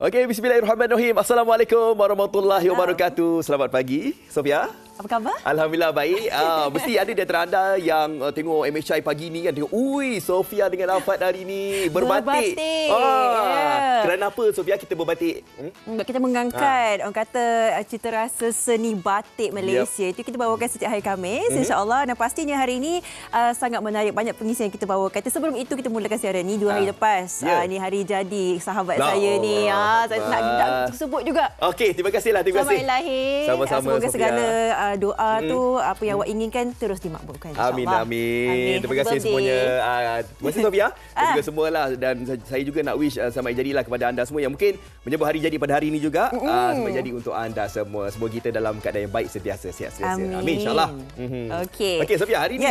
Okey, bismillahirrahmanirrahim. Assalamualaikum warahmatullahi wabarakatuh. Selamat pagi, Sofia. Apa khabar? Alhamdulillah baik. Mesti ada di antara anda yang tengok MHI pagi ni kan tengok, ui, Sofia dengan Afat hari ni berbatik. Kerana apa Sofia kita berbatik? Kita mengangkat orang kata cita rasa seni batik Malaysia. Itu kita bawakan setiap hari Khamis insya-Allah, dan pastinya hari ini sangat menarik, banyak pengisian yang kita bawakan. Sebelum itu kita mulakan siaran ni 2 hari lepas. Ini hari jadi sahabat saya ni. Saya nak sebut juga. Okey, terima kasihlah. Terima kasih. Selamat lahir. Sama-sama, semoga Sofia. segala doa tu apa yang awak inginkan terus dimakbulkan insya-Allah. Amin. Terima kasih semuanya. Terima kasih Sofia dan juga semualah, dan saya juga nak wish selamat jadilah kepada anda semua yang mungkin menyambut hari jadi pada hari ini juga. Selamat jadi untuk anda semua. Semoga kita dalam keadaan yang baik sentiasa sihat. Amin insya-Allah. Okey Sofia, hari ni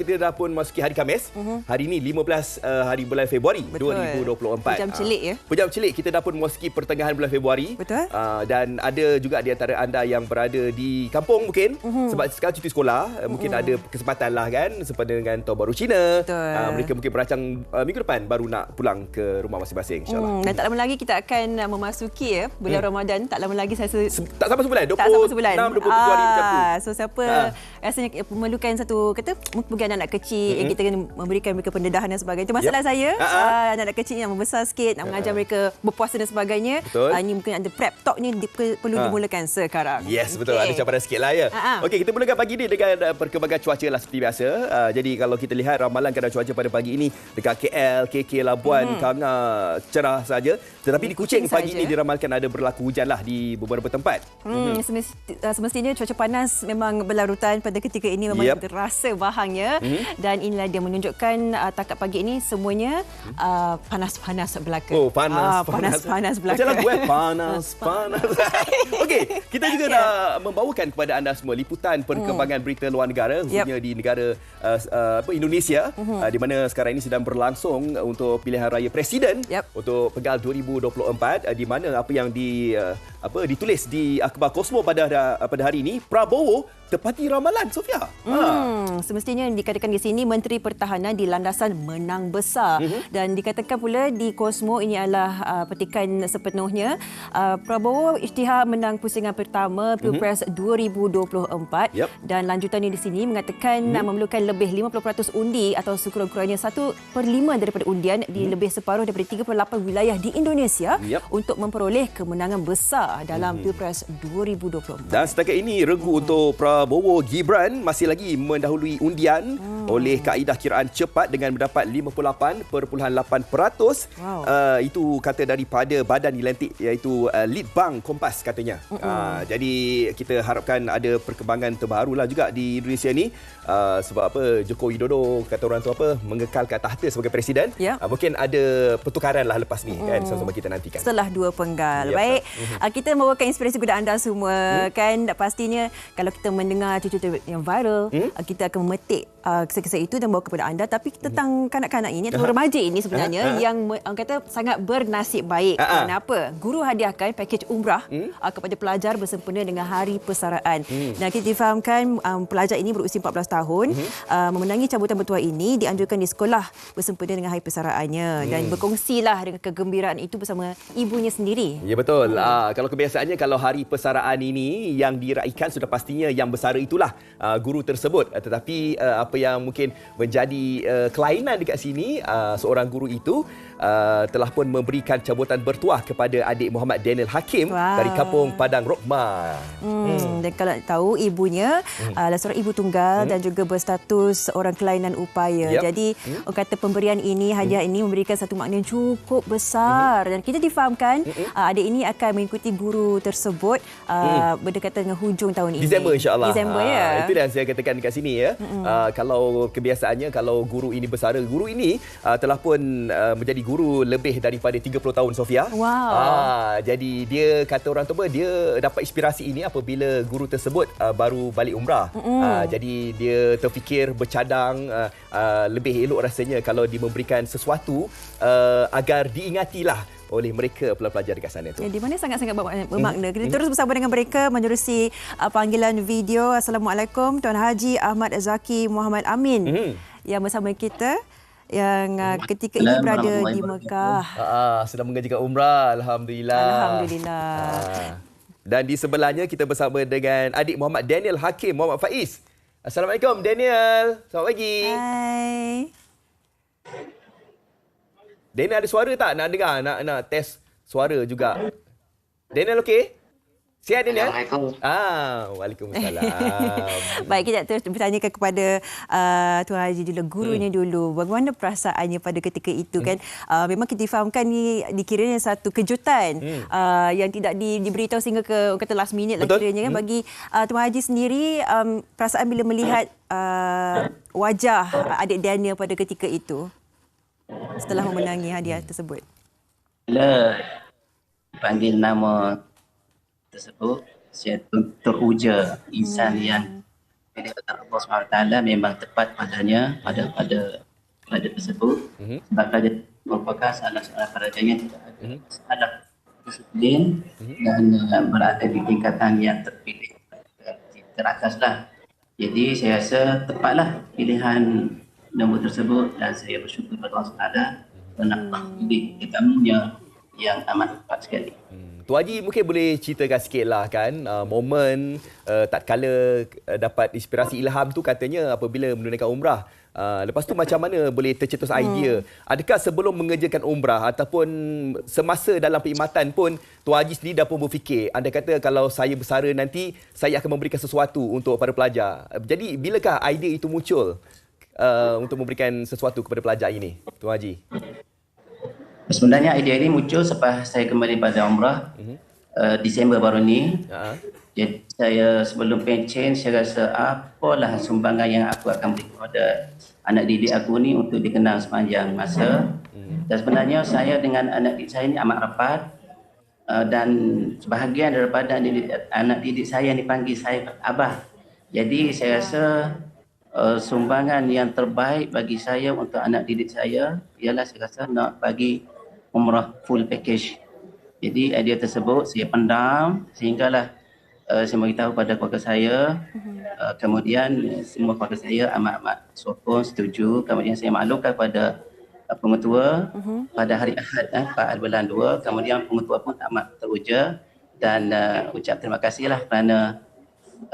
kita dah pun masuki hari Khamis. Hari ni 15 hari bulan Februari 2024. Pejam celik ya. Pejam celik, kita dah pun memasuki pertengahan bulan Februari. Betul. Dan ada juga di antara anda yang berada di kampung mungkin sebab sekarang cuti sekolah, mungkin ada kesempatan lah kan sempena dengan Tahun Baru Cina. Mereka mungkin berancang minggu depan baru nak pulang ke rumah masing-masing insya-Allah. Dan tak lama lagi kita akan memasuki bulan Ramadan. Tak lama lagi saya tak sampai sebulan, 26 27 hari macam tu. So siapa rasanya memerlukan satu kata mungkin anak kecil yang kita kena memberikan mereka pendedahan dan sebagainya. Itu masalah saya. Anak kecil yang membesar sikit nak mengajar mereka berpuasa dan sebagainya. Ini mungkin ada prep talk ni perlu dimulakan sekarang. Yes, betul. Ada cabaran sikit lah ya. Okey, kita mulakan pagi ni dengan perkembangan cuaca lah seperti biasa. Jadi kalau kita lihat ramalan keadaan cuaca pada pagi ini dekat KL, KK, Labuan, Kanga cerah saja. Tetapi di Kuching pagi ini diramalkan ada berlaku hujan lah di beberapa tempat. Semestinya cuaca panas memang berlarutan pada ketika ini, memang terasa bahangnya. Dan inilah dia menunjukkan takat pagi ini semuanya panas-panas belaka. Oh, panas belaka. Macam lagu panas. Okey, kita juga nak membawakan kepada anda semua liputan perkembangan berita luar negara, khususnya di negara Indonesia, di mana sekarang ini sedang berlangsung untuk pilihan raya presiden untuk pegal 2024, di mana apa yang ditulis di akhbar Kosmo pada hari ini, Prabowo tepati ramalan Sofia. Semestinya dikatakan di sini Menteri Pertahanan di landasan menang besar, dan dikatakan pula di Kosmo ini adalah petikan sepenuhnya Prabowo isytihar menang pusingan pertama Pilpres 2024, dan lanjutannya di sini mengatakan memerlukan lebih 50% undi atau sekurang-kurangnya 1/5 daripada undian di lebih separuh daripada 38 wilayah di Indonesia untuk memperoleh kemenangan besar dalam Pilpres 2024. Dan setakat ini regu untuk Prabowo Gibran masih lagi mendahului undian oleh kaedah kiraan cepat dengan mendapat 58.8%. Itu kata daripada badan dilantik iaitu Litbang Kompas katanya. Jadi kita harapkan ada perkembangan terbarulah juga di Indonesia ni, sebab apa, Joko Widodo kata orang tu mengekalkan tahta sebagai presiden. Mungkin ada pertukaran lah lepas ni kan, sama-sama kita nantikan setelah 2 penggal. Baik, kita membawakan inspirasi kepada anda semua kan. Pastinya kalau kita mendengar cerita yang viral, kita akan memetik kisah-kisah itu dan bawa kepada anda. Tapi tentang kanak-kanak ini atau remaja ini sebenarnya yang orang kata sangat bernasib baik. Kenapa? Guru hadiahkan pakej umrah kepada pelajar bersempena dengan Hari Persaraan. Dan kita difahamkan pelajar ini berusia 14 tahun memenangi cabutan bertuah ini dianjurkan di sekolah bersempena dengan Hari Persaraannya, dan berkongsilah dengan kegembiraan itu bersama ibunya sendiri. Ya betul. Kalau kebiasaannya kalau Hari Persaraan ini yang diraikan sudah pastinya yang bersara itulah guru tersebut. Tetapi apa yang mungkin menjadi kelainan dekat sini, seorang guru itu telah pun memberikan cabutan bertuah kepada adik Muhammad Daniel Hakim dari kampung Padang Rokma. Dan kalau tahu ibunya adalah seorang ibu tunggal dan juga berstatus seorang kelainan upaya. Jadi orang kata pemberian ini, hadiah ini memberikan satu makna yang cukup besar. Dan kita difahamkan adik ini akan mengikuti guru tersebut berdekatan dengan hujung tahun ini. Desember insya-Allah. Desember ya. Itu yang saya katakan dekat sini ya. Kalau kebiasaannya kalau guru ini bersara, guru ini telah pun menjadi guru lebih daripada 30 tahun Sofia. Jadi dia kata orang tu dia dapat inspirasi ini apabila guru tersebut baru balik umrah. Jadi dia terfikir bercadang lebih elok rasanya kalau dia memberikan sesuatu agar diingatilah oleh mereka pelajar dekat sana tu. Di mana sangat-sangat bermakna. Kita terus bersama dengan mereka menerusi panggilan video. Assalamualaikum Tuan Haji Ahmad Zaki Muhammad Amin yang bersama kita. yang ketika ini berada di Mekah. Sedang mengerjakan umrah. Alhamdulillah. Alhamdulillah. Dan di sebelahnya kita bersama dengan adik Muhammad Daniel Hakim Muhammad Faiz. Assalamualaikum Daniel. Selamat pagi. Hai. Daniel ada suara tak? Nak dengar? Nak test suara juga. Daniel okey? Sihat Daniel? Assalamualaikum. Waalaikumsalam. Baik, kita terus bertanyakan kepada Tuan Haji dulu, gurunya dulu. Bagaimana perasaannya pada ketika itu kan? Memang kita fahamkan ni dikiranya satu kejutan yang tidak diberitahu sehingga ke kata last minute lah kiranya kan. Bagi Tuan Haji sendiri, perasaan bila melihat wajah adik Daniel pada ketika itu setelah memenangi hadiah tersebut. Bila panggil nama tersebut, saya teruja insan yang oleh Allah SWT memang tepat padanya pada tersebut. Sebab raja merupakan salah seorang kerajaan yang tidak ada masalah disiplin dan berada di tingkatan yang terpilih teratas lah. Jadi saya rasa tepatlah pilihan nombor tersebut dan saya bersyukur kepada Allah SWT kerana pilih tetamunya yang amat tepat sekali. Tuan Haji mungkin boleh ceritakan sikit lah kan momen tatkala dapat inspirasi ilham tu katanya apabila menunaikan umrah. Lepas tu macam mana boleh tercetus idea? Adakah sebelum mengerjakan umrah ataupun semasa dalam perkhidmatan pun Tuan Haji sendiri dah pun berfikir, anda kata kalau saya bersara nanti saya akan memberikan sesuatu untuk para pelajar. Jadi bilakah idea itu muncul untuk memberikan sesuatu kepada pelajar ini, Tuan Haji? Sebenarnya idea ini muncul selepas saya kembali pada umrah Disember baru ni. Jadi saya sebelum pencen saya rasa apalah sumbangan yang aku akan beri kepada anak didik aku ni untuk dikenal sepanjang masa. Dan sebenarnya saya dengan anak didik saya ni amat rapat dan sebahagian daripada anak didik saya dipanggil saya Abah. Jadi saya rasa sumbangan yang terbaik bagi saya untuk anak didik saya ialah saya rasa nak bagi umrah full package. Jadi idea tersebut saya pendam sehinggalah saya beritahu pada keluarga saya. Kemudian semua keluarga saya amat-amat sokong, setuju. Kemudian saya maklumkan pada pengetua pada hari Ahad 4 bulan 2. Kemudian pengetua pun amat teruja dan ucap terima kasihlah kerana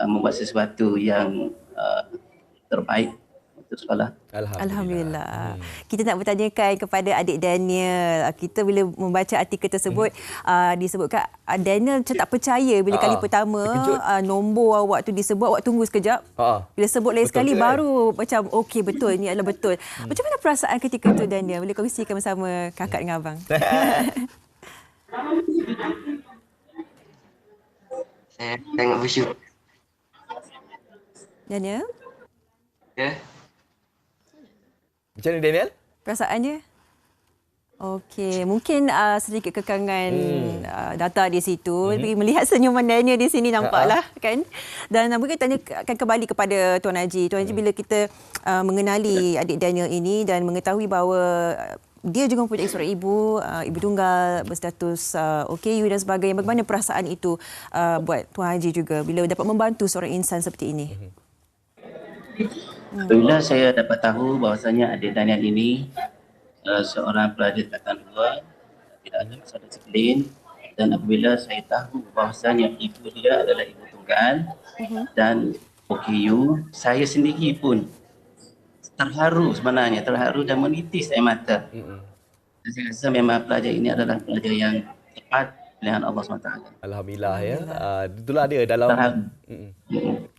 membuat sesuatu yang terbaik untuk sekolah. Alhamdulillah. Kita nak bertanyakan kepada adik Daniel. Kita bila membaca artikel tersebut disebutkan Daniel macam tak percaya bila kali pertama nombor awak tu disebut, awak tunggu sekejap. Bila sebut lain sekali baru macam okey betul, ini adalah betul. Macam mana perasaan ketika itu Daniel? Boleh kongsikan bersama kakak dengan abang? Saya sangat bersyukur. Daniel? Ya. Macam mana Daniel? Perasaannya? Okey, mungkin sedikit kekangan data di situ. Tapi melihat senyuman Daniel di sini nampaklah kan. Dan mungkin tanyakan kembali kepada Tuan Haji. Tuan Haji, bila kita mengenali adik Daniel ini dan mengetahui bahawa dia juga mempunyai seorang ibu tunggal berstatus OKU dan sebagainya. Bagaimana perasaan itu buat Tuan Haji juga bila dapat membantu seorang insan seperti ini? Bila saya dapat tahu bahawasanya adik Daniel ini seorang pelajar tingkatan 2, tidak ada masalah disiplin, dan apabila saya tahu bahawasanya ibu dia adalah ibu tunggal dan OKU, saya sendiri pun terharu sebenarnya, terharu dan menitis air mata. Saya rasa memang pelajar ini adalah pelajar yang tepat pilihan Allah SWT. Alhamdulillah ya. Itulah dia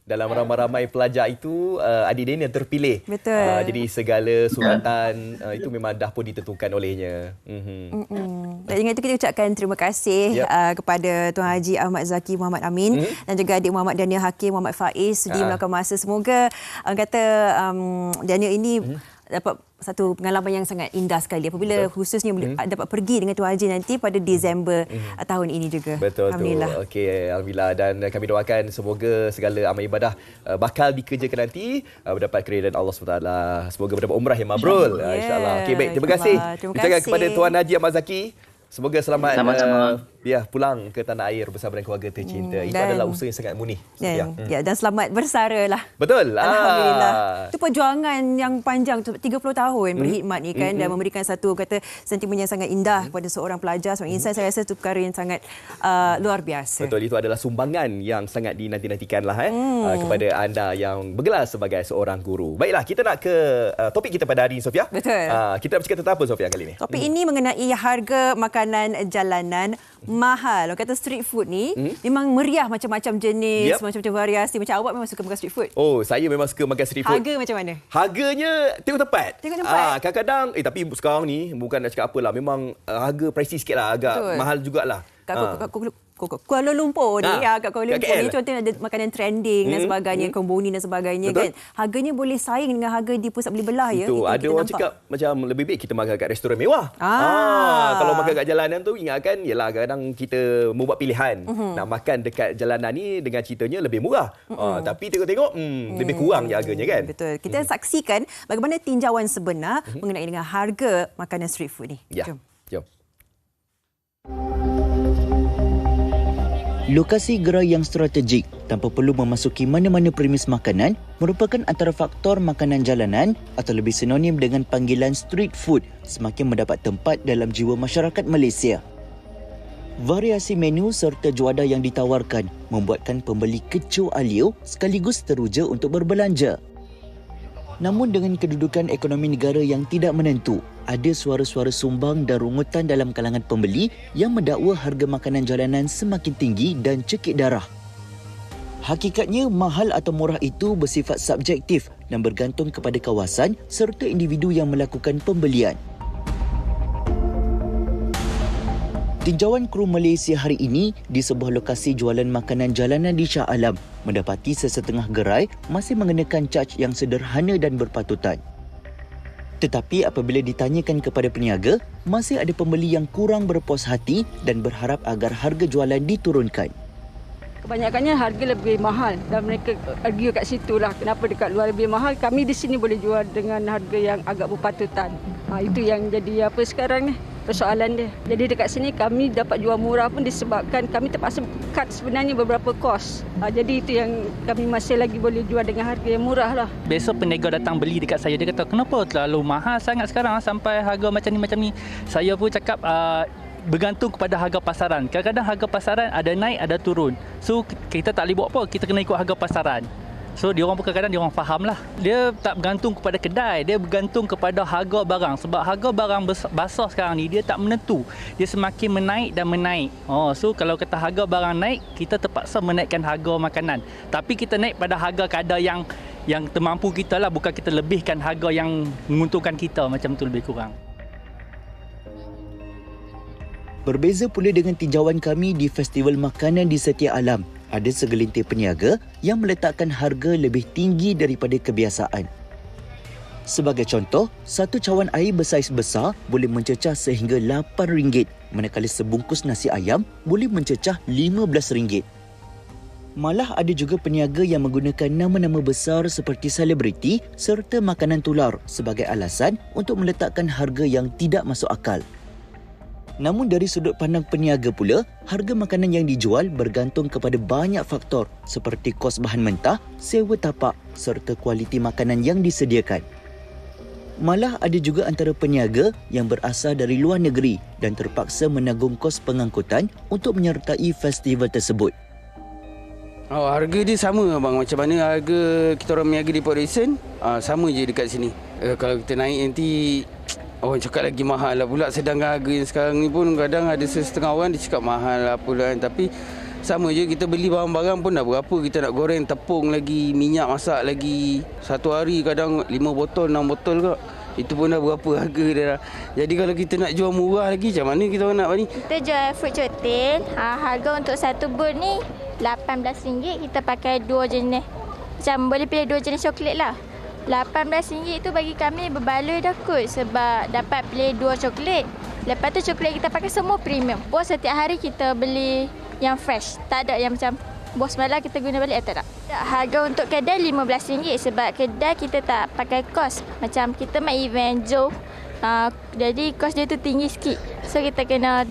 dalam ramai-ramai pelajar itu adik Daniel terpilih. Betul. Jadi segala suratan itu memang dah pun ditentukan olehnya. Dan dengan itu kita ucapkan terima kasih kepada Tuan Haji Ahmad Zaki Muhammad Amin dan juga adik Muhammad Daniel Hakim Muhammad Faiz di meluangkan masa. Semoga Daniel ini dapat satu pengalaman yang sangat indah sekali apabila khususnya dapat pergi dengan Tuan Haji nanti pada Disember tahun ini juga. Betul. Alhamdulillah. Okey, alhamdulillah, dan kami doakan semoga segala amal ibadah bakal dikerjakan nanti mendapat keridaan Allah SWT. Semoga mendapat umrah yang mabrur. InsyaAllah. Okey, baik, terima kasih. Ucapkan kepada Tuan Haji Ahmad Zaki. Semoga selamat dia pulang ke tanah air bersama dengan keluarga tercinta. Itu adalah usaha yang sangat murni. Dan selamat bersara lah. Betul. Alhamdulillah. Itu perjuangan yang panjang 30 tahun berkhidmat ni kan, dan memberikan satu kata sentimen yang sangat indah kepada seorang pelajar, seorang insan. Saya rasa itu perkara yang sangat luar biasa. Betul, itu adalah sumbangan yang sangat dinanti-nantikan lah kepada anda yang bergelar sebagai seorang guru. Baiklah, kita nak ke topik kita pada hari ini, Sofia. Betul. Kita nak bercakap tentang apa, Sofia, kali ini? Topik ini mengenai harga makanan jalanan mahal. Orang kata street food ni memang meriah, macam-macam jenis, macam-macam variasi. Macam awak memang suka makan street food? Oh, saya memang suka makan street food. Harga macam mana? Harganya tengok tempat. Tengok tempat. Kadang-kadang, tapi sekarang ni bukan nak cakap apalah, memang harga pricey sikit lah, agak mahal jugalah. Kuala Lumpur ni, kat Kuala Lumpur ni contohnya ada makanan trending dan sebagainya, komboni dan sebagainya. Betul. Kan. Harganya boleh saing dengan harga di pusat beli belah ya. Itu ada orang cakap macam lebih baik kita makan kat restoran mewah. Kalau makan kat jalanan tu ingatkan yalah kadang kita membuat pilihan nak makan dekat jalanan ni dengan ceritanya lebih murah. Tapi tengok-tengok lebih kurang je harganya kan. Betul. Kita saksikan bagaimana tinjauan sebenar mengenai dengan harga makanan street food ni. Ya. Jom. Lokasi gerai yang strategik tanpa perlu memasuki mana-mana premis makanan merupakan antara faktor makanan jalanan atau lebih sinonim dengan panggilan street food semakin mendapat tempat dalam jiwa masyarakat Malaysia. Variasi menu serta juadah yang ditawarkan membuatkan pembeli kecoh aliu sekaligus teruja untuk berbelanja. Namun dengan kedudukan ekonomi negara yang tidak menentu, ada suara-suara sumbang dan rungutan dalam kalangan pembeli yang mendakwa harga makanan jalanan semakin tinggi dan cekik darah. Hakikatnya, mahal atau murah itu bersifat subjektif dan bergantung kepada kawasan serta individu yang melakukan pembelian. Tinjauan kru Malaysia hari ini di sebuah lokasi jualan makanan jalanan di Shah Alam mendapati sesetengah gerai masih mengenakan caj yang sederhana dan berpatutan. Tetapi apabila ditanyakan kepada peniaga, masih ada pembeli yang kurang berpuas hati dan berharap agar harga jualan diturunkan. Kebanyakannya harga lebih mahal dan mereka argue kat situ lah kenapa dekat luar lebih mahal, kami di sini boleh jual dengan harga yang agak berpatutan. Itu yang jadi apa sekarang ni persoalan dia. Jadi dekat sini kami dapat jual murah pun disebabkan kami terpaksa cut sebenarnya beberapa kos. Jadi itu yang kami masih lagi boleh jual dengan harga yang murah lah. Besok peniaga datang beli dekat saya, dia kata kenapa terlalu mahal sangat sekarang sampai harga macam ni. Saya pun cakap bergantung kepada harga pasaran. Kadang-kadang harga pasaran ada naik, ada turun. So, kita tak boleh buat apa, kita kena ikut harga pasaran. So, diorang pun kadang-kadang diorang faham lah. Dia tak bergantung kepada kedai, dia bergantung kepada harga barang. Sebab harga barang basah sekarang ni, dia tak menentu. Dia semakin menaik dan menaik. So, kalau kata harga barang naik, kita terpaksa menaikkan harga makanan. Tapi kita naik pada harga kadar yang termampu kita lah. Bukan kita lebihkan harga yang menguntungkan kita, macam tu lebih kurang. Berbeza pula dengan tinjauan kami di Festival Makanan di Setia Alam. Ada segelintir peniaga yang meletakkan harga lebih tinggi daripada kebiasaan. Sebagai contoh, satu cawan air bersaiz besar boleh mencecah sehingga RM8, manakala sebungkus nasi ayam boleh mencecah RM15. Malah ada juga peniaga yang menggunakan nama-nama besar seperti selebriti serta makanan tular sebagai alasan untuk meletakkan harga yang tidak masuk akal. Namun dari sudut pandang peniaga pula, harga makanan yang dijual bergantung kepada banyak faktor seperti kos bahan mentah, sewa tapak serta kualiti makanan yang disediakan. Malah ada juga antara peniaga yang berasal dari luar negeri dan terpaksa menanggung kos pengangkutan untuk menyertai festival tersebut. Harga dia sama abang, macam mana harga kita orang meniaga di Port Dickson, sama je dekat sini. Kalau kita naik nanti orang cakap lagi mahal lah pula, sedangkan harga yang sekarang ni pun kadang ada setengah orang dia cakap mahal lah pula kan. Tapi sama je, kita beli barang-barang pun dah berapa, kita nak goreng tepung lagi, minyak masak lagi, satu hari kadang 5 botol, 6 botol kot. Itu pun dah berapa harga dia dah. Jadi kalau kita nak jual murah lagi, macam mana kita nak ni? Kita jual fruit cocktail, harga untuk satu bun ni RM18, kita pakai 2 jenis. Macam boleh pilih 2 jenis coklat lah. RM18 tu bagi kami berbaloi dah kot sebab dapat pilih 2 coklat. Lepas tu coklat kita pakai semua premium. Bos setiap hari kita beli yang fresh. Tak ada yang macam bos malam kita guna balik tak ada. Harga untuk kedai RM15 sebab kedai kita tak pakai kos. Macam kita main event Joe, Jadi kos dia tu tinggi sikit. So kita kena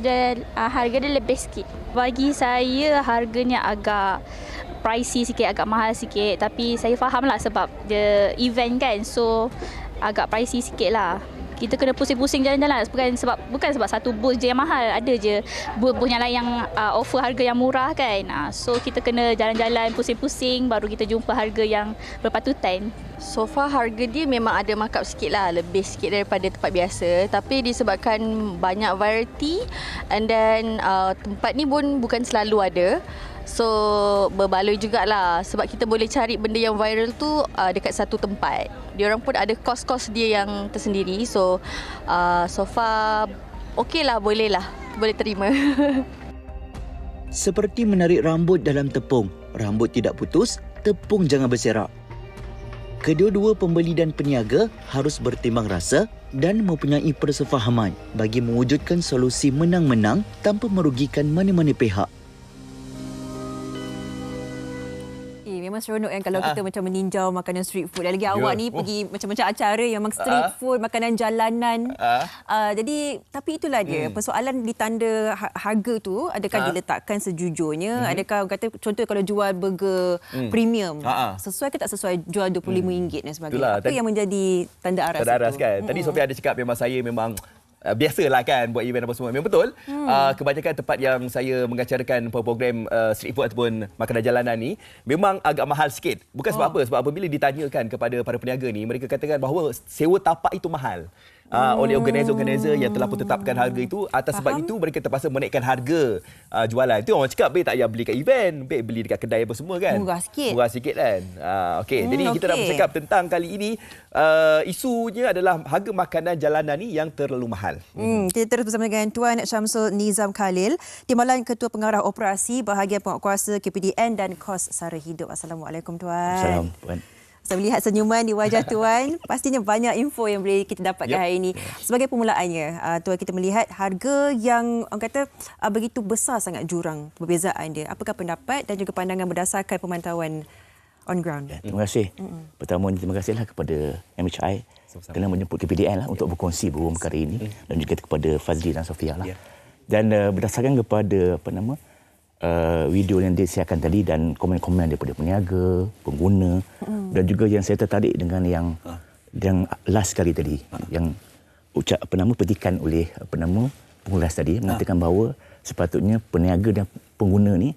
harga dia lebih sikit. Bagi saya harganya agak pricey sikit, agak mahal sikit. Tapi saya faham lah sebab dia event kan. So agak pricey sikit lah. Kita kena pusing-pusing jalan-jalan bukan sebab satu booth je yang mahal. Ada je booth yang lain yang offer harga yang murah kan. So kita kena jalan-jalan pusing-pusing baru kita jumpa harga yang berpatutan. So far harga dia memang ada markup sikit lah, lebih sikit daripada tempat biasa. Tapi disebabkan banyak variety and then tempat ni pun bukan selalu ada. So berbaloi jugalah sebab kita boleh cari benda yang viral tu dekat satu tempat. Diorang pun ada kos-kos dia yang tersendiri. So so far okey lah, boleh terima. Seperti menarik rambut dalam tepung, rambut tidak putus, tepung jangan berserak. Kedua-dua pembeli dan peniaga harus bertimbang rasa dan mempunyai persefahaman bagi mewujudkan solusi menang-menang tanpa merugikan mana-mana pihak. Memang seronok kan kalau kita macam meninjau makanan street food. Dan lagi awak ni pergi macam-macam acara yang memang street food, makanan jalanan. Jadi tapi itulah dia. Persoalan di tanda harga tu, adakah diletakkan sejujurnya? Adakah kata contoh kalau jual burger premium, sesuai ke tak sesuai jual RM25 dan sebagainya. Itulah, apa yang menjadi tanda aras? Tanda aras kan. Tadi Sofia ada cakap memang saya memang biasalah kan buat event apa semua. Memang betul. Kebanyakan tempat yang saya mengacarakan program street food ataupun makanan jalanan ni memang agak mahal sikit. Bukan sebab apa? Sebab apabila ditanyakan kepada para peniaga ni, mereka katakan bahawa sewa tapak itu mahal. Oleh organizer-organizer yang telah pun tetapkan harga itu. Atas sebab itu mereka terpaksa menaikkan harga jualan. Itu orang cakap, tak payah beli kat event, beli dekat kedai apa semua kan. Murah sikit. Murah sikit kan. Jadi kita nak bercakap tentang kali ini isunya adalah harga makanan jalanan ni yang terlalu mahal. Kita terus bersama dengan Tuan Syamsul Nizam Khalil, Timbalan Ketua Pengarah Operasi Bahagian Penguatkuasa KPDN dan Kos Sara Hidup. Assalamualaikum Tuan. Assalamualaikum Puan. Saya melihat senyuman di wajah Tuan. Pastinya banyak info yang boleh kita dapatkan hari ini. Sebagai permulaannya, Tuan, kita melihat harga yang orang kata begitu besar sangat jurang perbezaan dia. Apakah pendapat dan juga pandangan berdasarkan pemantauan on ground? Terima kasih. Pertama, terima kasihlah kepada MHI kerana menjemput KPDN lah untuk berkongsi beberapa perkara ini dan juga kepada Fazli dan Sofia lah. Dan berdasarkan kepada video yang disiarkan tadi dan komen-komen daripada peniaga, pengguna dan juga yang saya tertarik dengan yang last sekali tadi yang petikan oleh pengulas tadi mengatakan bahawa sepatutnya peniaga dan pengguna ni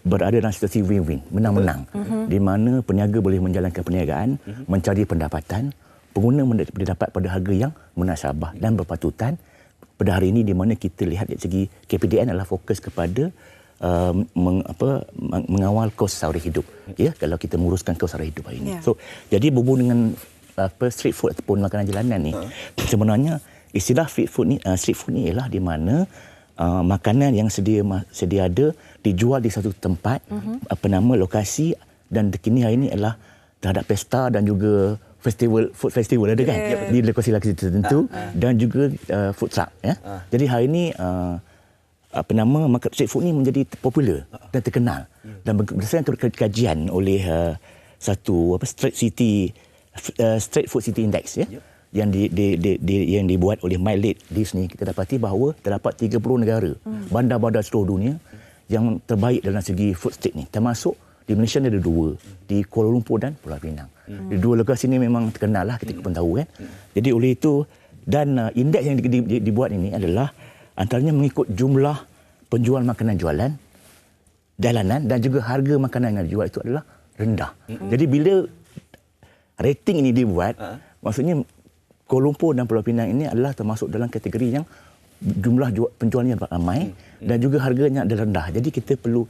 berada dalam situasi win-win, menang-menang, di mana peniaga boleh menjalankan perniagaan, mencari pendapatan, pengguna mendapat pada harga yang munasabah dan berpatutan. Pada hari ini di mana kita lihat dari segi KPDN adalah fokus kepada mengawal kos sara hidup, kalau kita menguruskan kos sara hidup hari ini. So jadi berhubung dengan street food ataupun makanan jalanan ni, sebenarnya istilah street food ni ialah di mana makanan yang sedia ada dijual di satu tempat, lokasi, dan kini hari ini adalah terhadap pesta dan juga food festival ada kan, di lokasi-lokasi tertentu dan juga food truck Jadi hari ini street food ni menjadi popular dan terkenal. Dan berdasarkan kajian oleh satu Street Food City Index yang dibuat oleh MyLate List ni, kita dapati bahawa terdapat 30 negara, bandar-bandar seluruh dunia yang terbaik dalam segi food street ni. Termasuk di Malaysia ada 2, di Kuala Lumpur dan Pulau Pinang. Di 2 lokasi ni memang terkenal lah, kita pun tahu kan. Jadi oleh itu, dan indeks yang dibuat ini adalah antaranya mengikut jumlah penjual makanan jalanan dan juga harga makanan yang dijual itu adalah rendah. Jadi bila rating ini dibuat, maksudnya Kuala Lumpur dan Pulau Pinang ini adalah termasuk dalam kategori yang jumlah penjualnya ramai dan juga harganya adalah rendah. Jadi kita perlu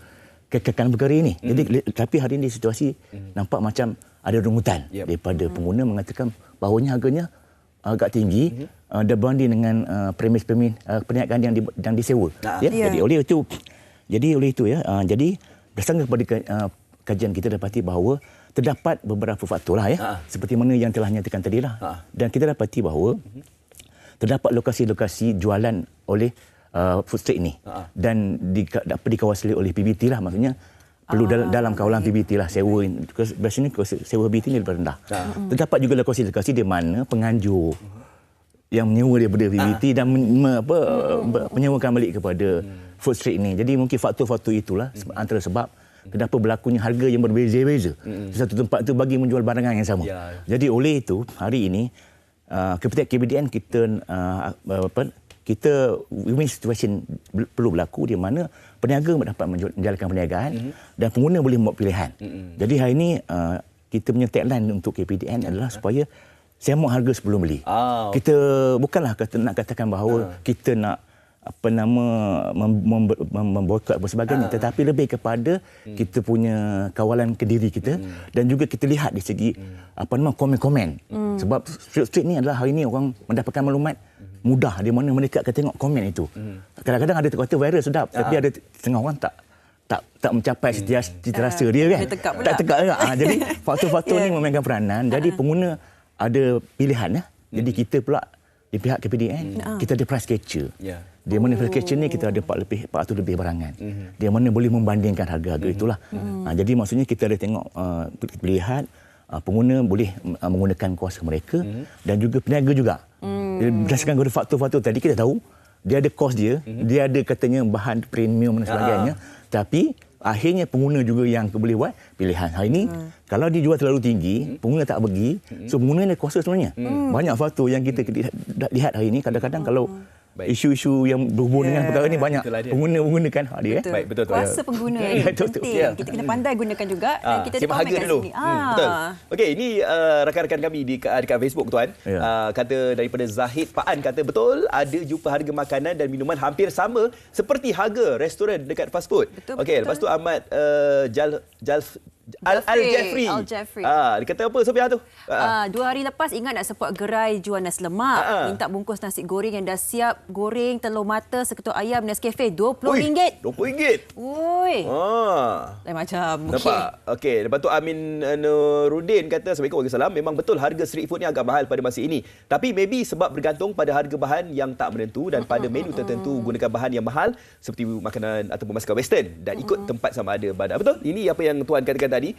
kekalkan perkara ini. Jadi tapi hari ini situasi nampak macam ada rungutan daripada pengguna mengatakan bahawanya harganya agak tinggi berbanding dengan premis perniagaan yang disewa. Jadi oleh itu jadi berdasarkan kepada kajian kita dapati bahawa terdapat beberapa faktor lah seperti mana yang telah nyatakan tadi lah. Dan kita dapati bahawa terdapat lokasi-lokasi jualan oleh food street ini dan dikawasi oleh PBT lah, maksudnya perlu dalam kawalan PBT lah sewa. Biasanya sewa PBT ni lebih rendah. Terdapat juga lokasi-lokasi di mana penganjur yang menyewa daripada VVT dan menyewakan balik kepada food street ini. Jadi mungkin faktor-faktor itulah antara sebab kenapa berlakunya harga yang berbeza-beza. Satu tempat itu bagi menjual barangan yang sama. Jadi oleh itu hari ini kepada KPDN kita win-win situation perlu berlaku di mana peniaga dapat menjalankan perniagaan dan pengguna boleh membuat pilihan. Jadi hari ini kita punya tagline untuk KPDN adalah supaya semak harga sebelum beli. Kita bukanlah nak katakan bahawa kita nak memboikot dan sebagainya, tetapi lebih kepada kita punya kawalan ke diri kita dan juga kita lihat di segi komen-komen. Sebab street ni adalah hari ini orang mendapatkan maklumat mudah di mana mereka akan tengok komen itu. Kadang-kadang ada kata viral sedap, tapi ada setengah orang tak mencapai cita rasa dia kan. Tak tegak juga. Jadi faktor-faktor ni memainkan peranan. Jadi pengguna ada pilihan. Jadi kita pula di pihak KPDN kita ada price catcher. Di mana price catcher ni kita ada 400 lebih barangan. Di mana boleh membandingkan harga-harga itulah. Jadi maksudnya kita ada tengok lihat pengguna boleh menggunakan kuasa mereka dan juga peniaga juga. Berdasarkan kepada faktor-faktor tadi kita tahu dia ada kos dia, dia ada katanya bahan premium dan sebagainya. Tapi akhirnya pengguna juga yang boleh buat pilihan. Hari ini kalau dijual terlalu tinggi, pengguna tak pergi, so pengguna ada kuasa sebenarnya. Banyak faktor yang kita lihat hari ini. Kadang-kadang kalau isu-isu yang berhubung dengan perkara ini banyak pengguna menggunakan hak dia. Baik, betul. Kuasa pengguna ini penting. Kita kena pandai gunakan juga dan kita ada komen kat sini. Betul. Okey, ini rakan-rakan kami dekat Facebook tuan. Kata daripada Zahid Paan kata betul ada jumpa harga makanan dan minuman hampir sama seperti harga restoran dekat fast food. Okey, lepas tu Ahmad Al-Jeffrey. Dia kata apa Sofia tu? 2 hari lepas ingat nak support gerai jual nasi lemak. Minta bungkus nasi goreng yang dah siap goreng, telur mata, seketul ayam, Nescafe RM20. RM20. Oi. Lain macam. Nampak? Okey. Lepas tu Amin Nurudin kata, Assalamualaikum warahmatullahi wabarakatuh. Memang betul harga street food ni agak mahal pada masa ini. Tapi maybe sebab bergantung pada harga bahan yang tak menentu dan pada menu tertentu gunakan bahan yang mahal seperti makanan ataupun masakan western dan ikut tempat sama ada badan. Betul? Ini apa yang tuan katakan tadi,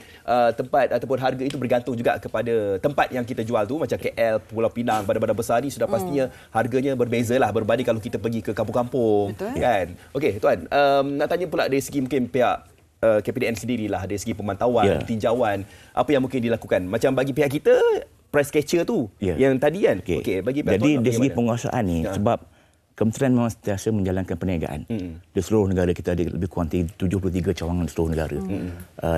tempat ataupun harga itu bergantung juga kepada tempat yang kita jual tu. Macam KL, Pulau Pinang, badan-badan besar ni sudah pastinya harganya berbeza lah berbanding kalau kita pergi ke kampung-kampung. Kan? Okey, tuan, nak tanya pula dari segi mungkin pihak KPDN sendirilah, dari segi pemantauan, tinjauan, apa yang mungkin dilakukan. Macam bagi pihak kita, price catcher tu yang tadi kan. Okey, bagi pihak jadi dari segi penguasaan ni, sebab Kementerian memang sentiasa menjalankan perniagaan. Di seluruh negara kita ada lebih kurang 73 cawangan di seluruh negara.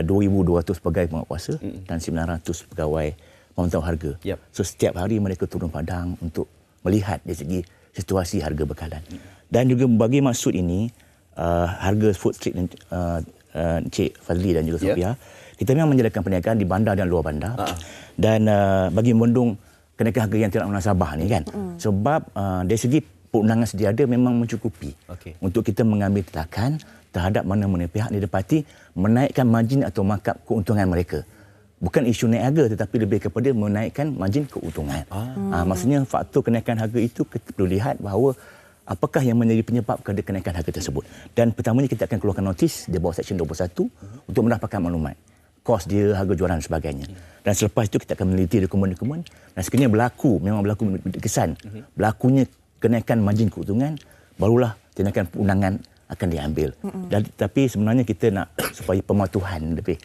2,200 pegawai penguatkuasa dan 900 pegawai pemantau harga. So setiap hari mereka turun padang untuk melihat dari segi situasi harga bekalan. Dan juga bagi maksud ini, harga food street Encik Fazli dan juga Sofia, kita memang menjalankan perniagaan di bandar dan luar bandar. Dan bagi membendung kenaikan harga yang tidak munasabah ni kan. Sebab dari segi perundangan sedia ada memang mencukupi untuk kita mengambil tindakan terhadap mana-mana pihak didapati menaikkan margin atau markup keuntungan mereka. Bukan isu naik harga tetapi lebih kepada menaikkan margin keuntungan. Maksudnya faktor kenaikan harga itu kita perlu lihat bahawa apakah yang menjadi penyebab kepada kenaikan harga tersebut. Dan pertamanya kita akan keluarkan notis di bawah Seksyen 21 untuk mendapatkan maklumat. Kos dia, harga jualan dan sebagainya. Dan selepas itu kita akan meneliti dokumen-dokumen dan sekiranya memang berlaku kesan, berlakunya kenaikan margin keuntungan, barulah tindakan perundangan akan diambil. Tapi sebenarnya kita nak supaya pematuhan lebih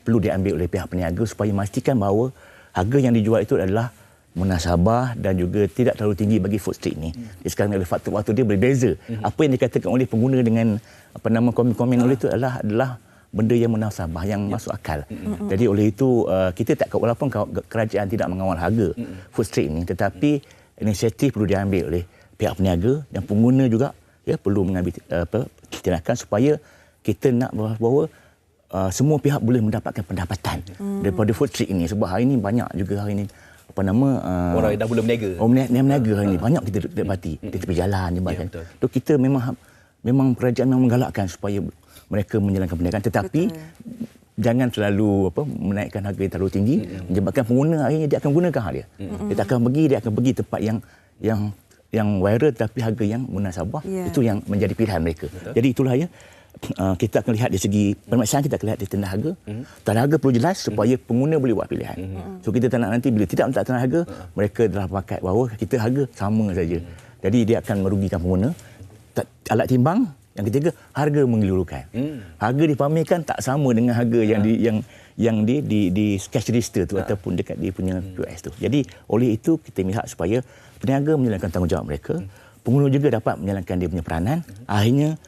perlu diambil oleh pihak peniaga supaya memastikan bahawa harga yang dijual itu adalah munasabah dan juga tidak terlalu tinggi bagi food street ni. Sekarang ada faktor-faktor dia berbeza. Apa yang dikatakan oleh pengguna dengan komen-komen oleh itu adalah benda yang munasabah, yang masuk akal. Jadi oleh itu kita tak, walaupun kerajaan tidak mengawal harga food street ni, tetapi inisiatif perlu diambil oleh pihak peniaga dan pengguna juga perlu mengambil tindakan supaya kita nak bahawa semua pihak boleh mendapatkan pendapatan daripada food street ini. Sebab hari ini banyak juga hari ini orang yang dah mula berniaga. Yang berniaga hari ini banyak kita dapati di tepi jalan jembatan. So kita memang kerajaan memang menggalakkan supaya mereka menjalankan perniagaan, tetapi jangan selalu menaikkan harga yang terlalu tinggi menyebabkan pengguna akhirnya dia akan gunakan hak dia. Dia akan pergi tempat yang viral tapi harga yang munasabah. Itu yang menjadi pilihan mereka. Jadi itulah kita akan lihat dari segi pemeriksaan, kita akan lihat dari tanda harga. Tanda harga perlu jelas supaya pengguna boleh buat pilihan. So kita tak nak nanti bila tidak letak tanda harga, mereka telah pakat bahawa kita harga sama saja. Jadi dia akan merugikan pengguna. Alat timbang yang ketiga, harga menggelulukan. Harga dipamerkan tak sama dengan harga yang di cash register tu ataupun dekat dia punya POS tu. Jadi oleh itu kita melihat supaya peniaga menjalankan tanggungjawab mereka, pengguna juga dapat menjalankan dia punya peranan. Akhirnya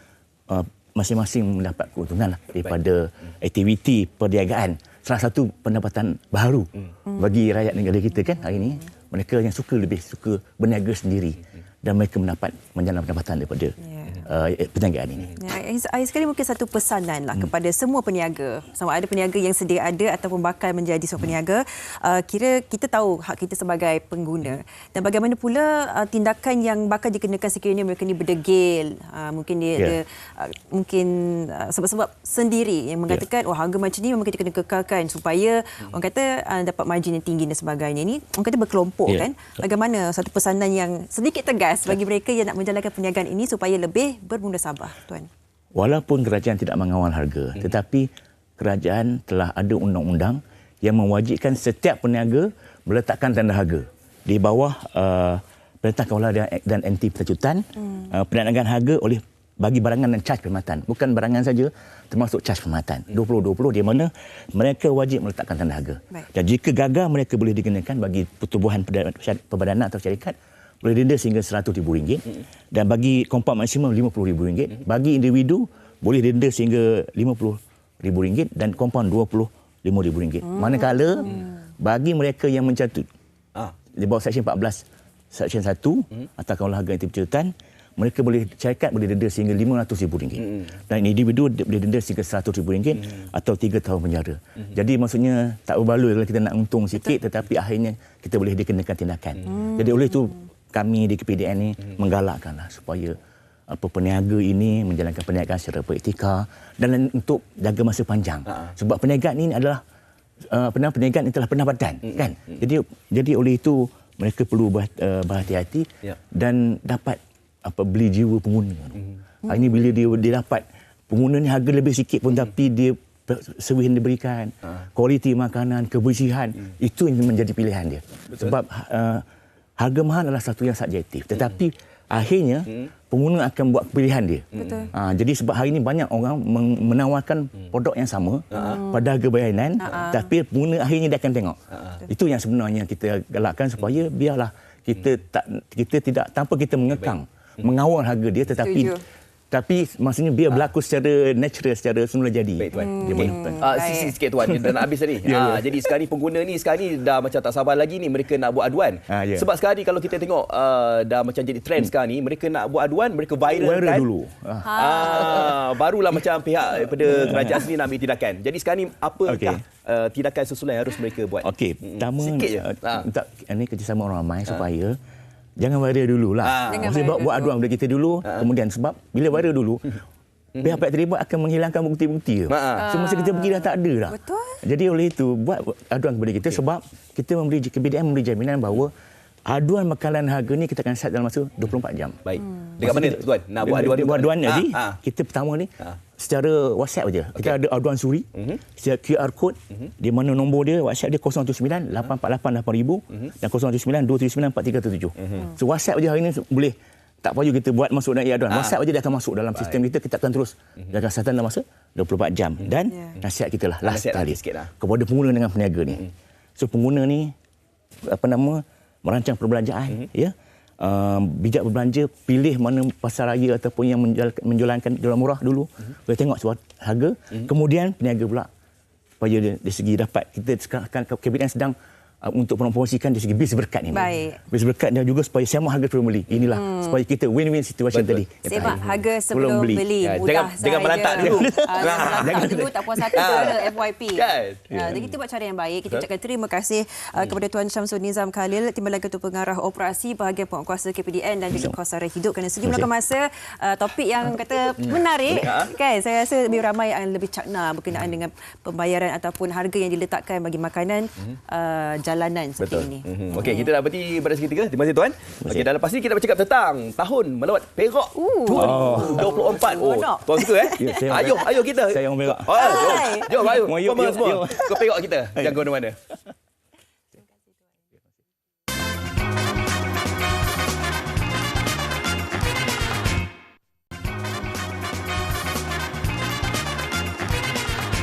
masing-masing mendapat keuntungan daripada aktiviti perniagaan. Salah satu pendapatan baru bagi rakyat negara kita kan hari ini, mereka yang lebih suka berniaga sendiri dan mereka mendapat menjalankan pendapatan daripada perniagaan ini. Akhir sekali mungkin satu pesanan lah kepada semua peniaga, sama ada peniaga yang sedia ada ataupun bakal menjadi seorang peniaga. Kira kita tahu hak kita sebagai pengguna dan bagaimana pula tindakan yang bakal dikenakan sekiranya mereka ni berdegil, mungkin dia ada sebab-sebab sendiri yang mengatakan harga macam ni memang kita kena kekalkan supaya orang kata dapat margin yang tinggi dan sebagainya. Ini orang kata berkelompok kan. Bagaimana satu pesanan yang sedikit tegas bagi mereka yang nak menjalankan perniagaan ini supaya lebih bermuhasabah, Tuan? Walaupun kerajaan tidak mengawal harga, tetapi kerajaan telah ada undang-undang yang mewajibkan setiap peniaga meletakkan tanda harga di bawah Perintah Kawalan dan Anti Pencacutan, perniagaan harga oleh bagi barangan dan caj perkhidmatan. Bukan barangan saja, termasuk caj perkhidmatan. 2020 di mana mereka wajib meletakkan tanda harga. Dan jika gagal, mereka boleh dikenakan bagi pertubuhan perbadanan atau syarikat boleh denda sehingga RM100,000 dan bagi kompaun maksimum RM50,000. Bagi individu boleh denda sehingga RM50,000 dan kompaun RM25,000. Manakala bagi mereka yang mencatut di bawah Seksyen 14 Seksyen 1 atau Kawalan Harga Anti Pencacutan, mereka boleh syarikat boleh denda sehingga RM500,000 dan individu boleh denda sehingga RM100,000 atau 3 tahun penjara. Jadi maksudnya tak berbaloi kalau kita nak untung sikit, tetapi akhirnya kita boleh dikenakan tindakan. Jadi oleh itu kami di KPDN ni menggalakkanlah supaya peniaga ini menjalankan perniagaan secara beretika dan untuk jaga masa panjang. Sebab perniagaan ini adalah perniagaan ini telah pendapatan kan. Jadi oleh itu mereka perlu berhati-hati dan dapat beli jiwa pengguna. Hari ini bila dia dapat pengguna ni harga lebih sikit pun tapi dia servis yang diberikan, kualiti makanan, kebersihan, itu yang menjadi pilihan dia. Sebab harga mahal adalah satu yang subjektif, tetapi akhirnya pengguna akan buat pilihan dia. Jadi sebab hari ini banyak orang menawarkan produk yang sama pada harga bayaran, tapi pengguna akhirnya dia akan tengok. Itu yang sebenarnya kita galakkan supaya biarlah kita tidak tanpa kita mengekang mengawal harga dia, tapi maksudnya biar berlaku secara natural, secara semula jadi. Baik, Tuan. Sisi sikit, Tuan. Dia nak habis tadi. Jadi sekarang ni pengguna ni dah macam tak sabar lagi ni mereka nak buat aduan. Sebab sekarang ni kalau kita tengok dah macam jadi trend sekarang ni, mereka nak buat aduan, mereka viral kan. Dulu. Barulah macam pihak daripada kerajaan sendiri nak ambil tindakan. Jadi sekarang ni apakah tindakan susulan yang harus mereka buat? Pertama ini kerjasama orang ramai supaya jangan viral dululah. Maksudnya buat aduan pada kita dulu, kemudian sebab bila viral dulu, pihak-pihak terlibat akan menghilangkan bukti-bukti. So masa kita pergi dah tak ada dah. Betul. Jadi oleh itu buat aduan kepada kita sebab kita KPDN memberi jaminan bahawa aduan bekalan harga ni kita akan set dalam masa 24 jam. Baik. Dekat mana Tuan? Nak buat aduan tadi, kita pertama ni secara WhatsApp aja. Kita ada aduan suri, secara QR code, di mana nombor dia WhatsApp dia 079 848 8000 dan 079 279 4377. So WhatsApp aja hari ni boleh, tak payah kita buat masuk dalam aduan. WhatsApp aja dia akan masuk dalam sistem kita akan terus jaga kesihatan dalam masa 24 jam. Dan nasihat kita lah last kali kepada pengguna dengan peniaga ni. So pengguna ni merancang perbelanjaan, bijak berbelanja, pilih mana pasar raya ataupun yang menjualkan jual murah dulu. Boleh tengok sebab harga. Kemudian peniaga pula supaya dari segi dapat, kita sekarang KPDN sedang untuk promosikan dari segi bis berkat ini. Bis berkat dan juga supaya sama harga sebelum beli. Inilah supaya kita win-win situation tadi. Semak harga sebelum beli. Mudah jangan melantak dulu. Jangan dulu tak puas hati kepada FYP. Jadi kita buat cara yang baik. Kita ucapkan terima kasih kepada Tuan Syamsul Nizam Khalil, Timbalan Ketua Pengarah Operasi Bahagian Penguatkuasa KPDN dan juga Kuasa Hidup. Kerana segi belakang masa, topik yang kata menarik kan, saya rasa lebih ramai yang lebih cakna berkenaan dengan pembayaran ataupun harga yang diletakkan bagi makanan perjalanan seperti ini. Okey, kita dah berhenti pada seketika. Terima kasih tuan. Okey, dan lepas ni kita bercakap tentang tahun melawat Perak 2024. Tuan suka Ayo kita. Saya orang Perak. Jom ayo. Yuk, Semua ke Perak kita. Jangan ke mana-mana.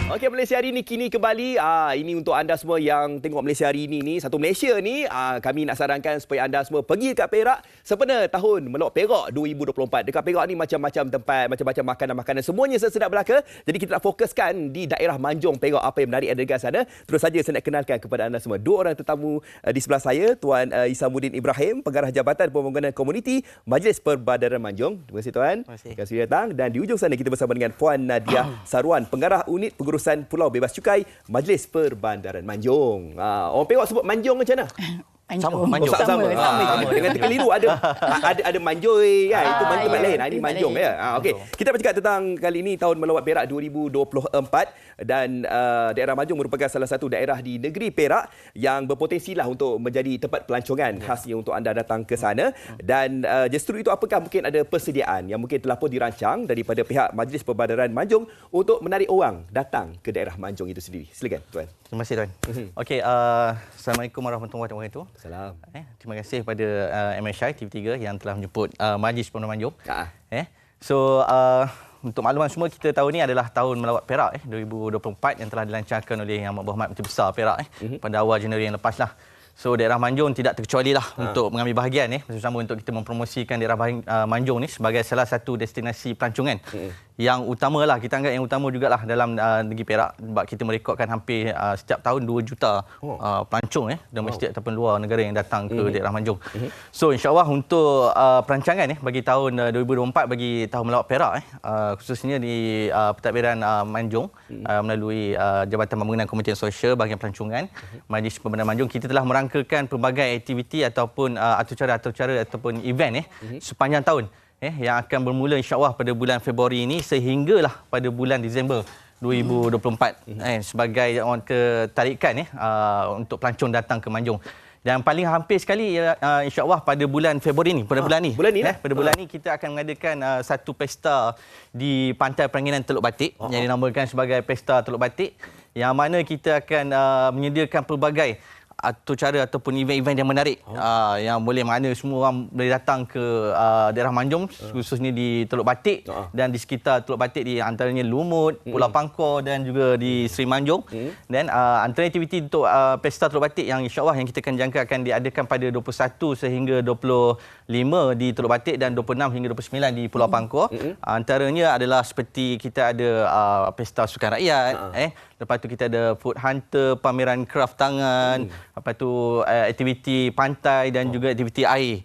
Okey, Malaysia hari ini kini kembali. Ini untuk anda semua yang tengok Malaysia hari ini ni, Satu Malaysia ni, kami nak sarankan supaya anda semua pergi dekat Perak sempena tahun melawat Perak 2024. Dekat Perak ni macam-macam tempat, macam-macam makanan-makanan, semuanya sesedap belaka. Jadi kita nak fokuskan di daerah Manjung Perak, apa yang menarik ada dekat sana. Terus saja saya nak kenalkan kepada anda semua dua orang tetamu di sebelah saya, Tuan Isamuddin Ibrahim, Pengarah Jabatan Pembangunan Komuniti Majlis Perbadaran Manjung. Terima kasih Tuan. Terima kasih datang. Dan di ujung sana kita bersama dengan Puan Nadia Saruan, Pengarah Unit Pengurusan Pulau Bebas Cukai Majlis Perbandaran Manjung. Orang Perak sebut Manjung macam mana? Sama. Dengan terkeliru ada Manjoy kan. Itu tempat lain. Ini Manjung ya. Okey. Kita bercakap tentang kali ini tahun melawat Perak 2024 dan daerah Manjung merupakan salah satu daerah di negeri Perak yang berpotensi lah untuk menjadi tempat pelancongan khasnya untuk anda datang ke sana. Dan justru itu, apakah mungkin ada persediaan yang mungkin telah pun dirancang daripada pihak Majlis Perbadaran Manjung untuk menarik orang datang ke daerah Manjung itu sendiri. Silakan Tuan. Terima kasih Tuan. Okey, Assalamualaikum warahmatullahi wabarakatuh. Salam. Terima kasih kepada MSI TV3 yang telah menjemput Majlis Perbadaran Manjung. Untuk makluman semua, kita tahun ini adalah tahun melawat Perak 2024 yang telah dilancarkan oleh Yang Berhormat Menteri Besar Perak pada awal Januari yang lepas lah. So daerah Manjung tidak terkecuali lah untuk mengambil bahagian bersama untuk kita mempromosikan daerah Manjung ni sebagai salah satu destinasi pelancongan yang utama lah. Kita anggap yang utama jugalah dalam negeri Perak, sebab kita merekodkan hampir setiap tahun 2 juta pelancong domestik ataupun luar negara yang datang ke daerah Manjung. So insyaAllah untuk perancangan bagi tahun 2024 bagi tahun melawat Perak khususnya di Pentadbiran Manjung melalui Jabatan Pembangunan Komuniti Sosial bahagian pelancongan Majlis Perbadaran Manjung, kita telah merangkakan pelbagai aktiviti ataupun atur-cara ataupun event sepanjang tahun yang akan bermula insya-Allah pada bulan Februari ini sehinggalah pada bulan Disember 2024 sebagai orang ketarikan untuk pelancong datang ke Manjung. Dan paling hampir sekali insya-Allah pada bulan Februari ni, pada bulan ni kita akan mengadakan satu pesta di Pantai Peranginan Teluk Batik yang dinamakan sebagai Pesta Teluk Batik, yang mana kita akan menyediakan pelbagai atur-cara ataupun event-event yang menarik yang boleh mana semua orang boleh datang ke daerah Manjung khususnya di Teluk Batik dan di sekitar Teluk Batik, di antaranya Lumut, Pulau Pangkor dan juga di Seri Manjung. Dan antara aktiviti untuk Pesta Teluk Batik yang insya-Allah yang kita akan jangka akan diadakan pada 21 sehingga 25 di Teluk Batik dan 26 hingga 29 di Pulau Pangkor. Antaranya adalah seperti kita ada Pesta Sukan Rakyat, lepas tu kita ada food hunter, pameran kraft tangan, lepas tu aktiviti pantai dan juga aktiviti air.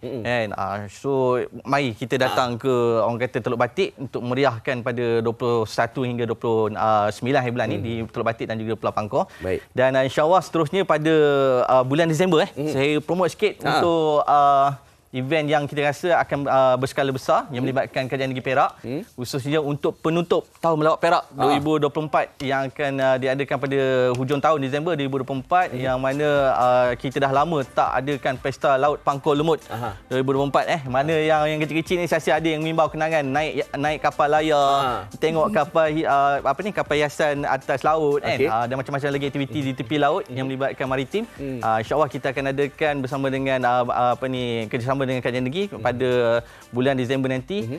So mari kita datang ke orang kata Teluk Batik untuk meriahkan pada 21 hingga 29 hari bulan ni di Teluk Batik dan juga Pulau Pangkor. Dan insya-Allah seterusnya pada bulan Disember saya promote sikit untuk event yang kita rasa akan berskala besar yang melibatkan Kerajaan Negeri Perak, khususnya untuk penutup tahun melawat Perak 2024 yang akan diadakan pada hujung tahun Disember 2024, yang mana kita dah lama tak adakan Pesta Laut Pangkor Lumut 2024 mana yang kecil-kecil ni saya ada yang mengimbau kenangan naik kapal layar, tengok kapal kapal hiasan atas laut dan macam-macam lagi aktiviti di tepi laut yang melibatkan maritim. Insya-Allah kita akan adakan bersama dengan kerjasama dengan Kerajaan Negeri pada bulan Disember nanti,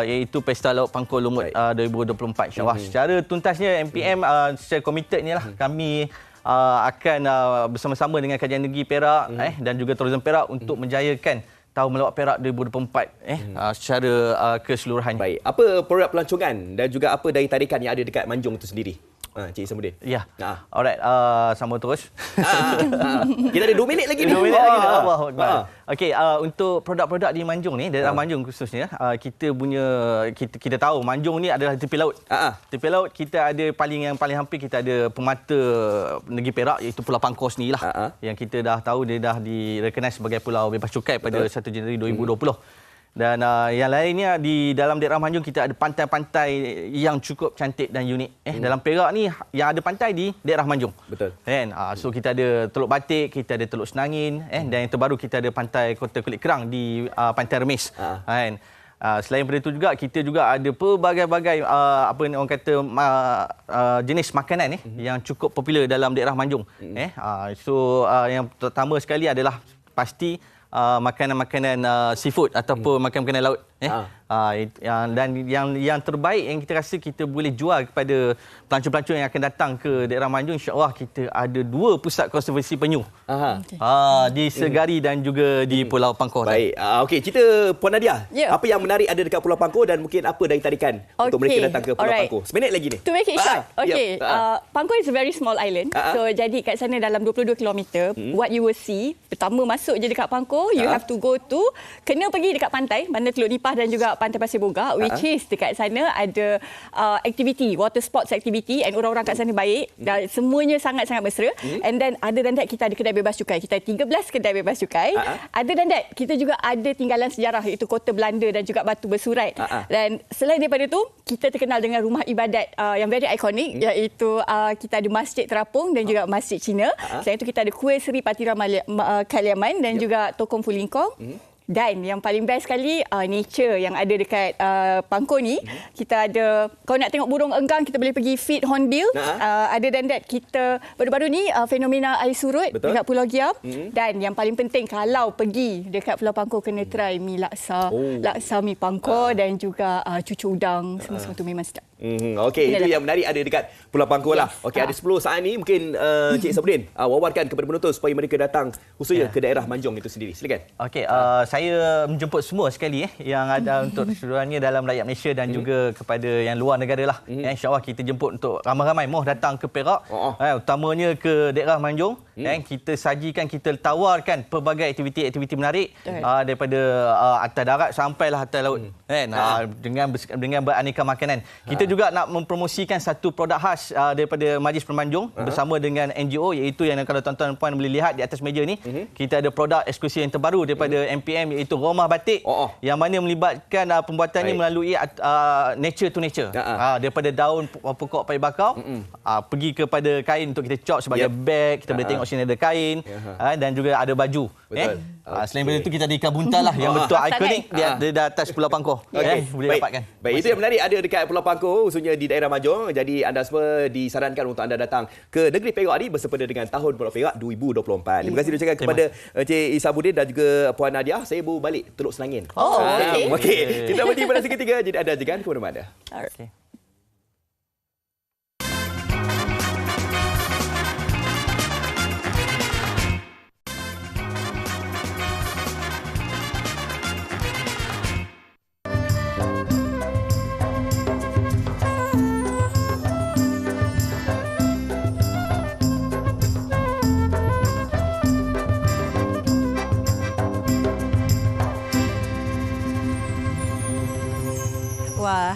iaitu Pesta Laut Pangkor Lumut 2024 insya-Allah. Secara tuntasnya MPM secara komited ni lah kami akan bersama-sama dengan Kerajaan Negeri Perak dan juga Tourism Perak untuk menjayakan tahun melawat Perak 2024 secara keseluruhannya. Baik, apa produk pelancongan dan juga apa daya tarikan yang ada dekat Manjung itu sendiri? Cik Isamuddin. Ya. Alright, sambung terus. Kita ada 2 minit lagi ni. 2 minit lagi. Allahuakbar. Okey, untuk produk-produk di Manjung ni, daerah Manjung khususnya, kita tahu Manjung ni adalah tepi laut. Tepi laut kita ada yang paling hampir kita ada pemata negeri Perak, iaitu Pulau Pangkor sendirilah. Yang kita dah tahu dia dah direkognize sebagai Pulau Bebas Cukai pada 1 Januari 2020. Dan yang lainnya di dalam daerah Manjung kita ada pantai-pantai yang cukup cantik dan unik. Dalam Perak ni yang ada pantai di daerah Manjung. Betul. So kita ada Teluk Batik, kita ada Teluk Senangin, dan yang terbaru kita ada pantai Kota Kulit Kerang di Pantai Remis. Selain daripada itu juga kita juga ada pelbagai-bagai apa orang kata jenis makanan yang cukup popular dalam daerah Manjung. Yang pertama sekali adalah pasti makanan-makanan seafood ataupun makanan-makanan laut. Dan yang terbaik yang kita rasa kita boleh jual kepada pelancong-pelancong yang akan datang ke daerah Manjung, insya-Allah kita ada 2 pusat konservasi penyu. Di Segari dan juga di Pulau Pangkor. Baik. Okey, cerita Puan Nadia. Apa yang menarik ada dekat Pulau Pangkor dan mungkin apa daya tarikan untuk mereka datang ke Pulau Pangkor? Seminit lagi ni. To make it short. Okay. Pangkor is a very small island. So jadi kat sana dalam 22 km, what you will see, pertama masuk je dekat Pangkor, you have to go to, kena pergi dekat pantai, Bandar Teluk Nipah dan juga Pantai Pasir Boga, which is dekat sana ada activity, water sports activity, and orang-orang kat sana baik dan semuanya sangat-sangat mesra. And then other than that, kita ada kedai bebas cukai. Kita ada 13 kedai bebas cukai. Other than that, kita juga ada tinggalan sejarah iaitu Kota Belanda dan juga Batu Bersurat. Dan selain daripada itu, kita terkenal dengan rumah ibadat yang very iconic, iaitu kita ada Masjid Terapung dan juga Masjid Cina. Selain itu kita ada Kuih Seri Patira Kaliaman dan juga Tokong Pulingkong. Dan yang paling best sekali, nature yang ada dekat Pangkor ni. Kita ada, kalau nak tengok burung enggang, kita boleh pergi feed hornbill. Ada dan that, kita baru-baru ni fenomena air surut dekat Pulau Giam. Dan yang paling penting, kalau pergi dekat Pulau Pangkor, kena try mi laksa, laksa mi Pangkor dan juga cucu udang. Semua-semua tu memang sedap. Okey, itu yang menarik ada dekat Pulau Pangkor lah. Okey, ada 10 saat ni. Mungkin Cik Sabudin wawarkan kepada penonton supaya mereka datang khususnya ke daerah Manjung itu sendiri. Silakan. Okey, saya menjemput semua sekali yang ada untuk keseluruhannya dalam rakyat Malaysia dan juga kepada yang luar negara lah. InsyaAllah kita jemput untuk ramai-ramai mau datang ke Perak, utamanya ke daerah Manjung. Kita sajikan, kita tawarkan pelbagai aktiviti-aktiviti menarik daripada atas darat sampailah atas laut. Dengan beraneka makanan. Kita juga nak mempromosikan satu produk khas daripada Majlis Permanjung bersama dengan NGO, iaitu yang kalau tuan-tuan puan boleh lihat di atas meja ni, kita ada produk eksklusif yang terbaru daripada MPM, iaitu Romah Batik, yang mana melibatkan pembuatannya melalui nature to nature. Daripada daun pokok payu bakau pergi kepada kain untuk kita cop sebagai beg, kita boleh tengok sini ada kain dan juga ada baju. Selain daripada itu kita ada ikan buntal lah yang betul ikonik di atas Pulau Pangkor. Boleh dapatkan. Baik, itu yang menarik ada dekat Pulau Pangkor, khususnya di daerah Manjung. Jadi anda semua disarankan untuk anda datang ke negeri Perak ini bersempena dengan Tahun Pulau Perak 2024. Terima kasih diucapkan kepada Encik Isabuddin dan juga Puan Nadia. Saya baru balik Teluk Senangin. Okey. Kita berhenti pada ketiga. Jadi anda jangan ke mana-mana. Okay.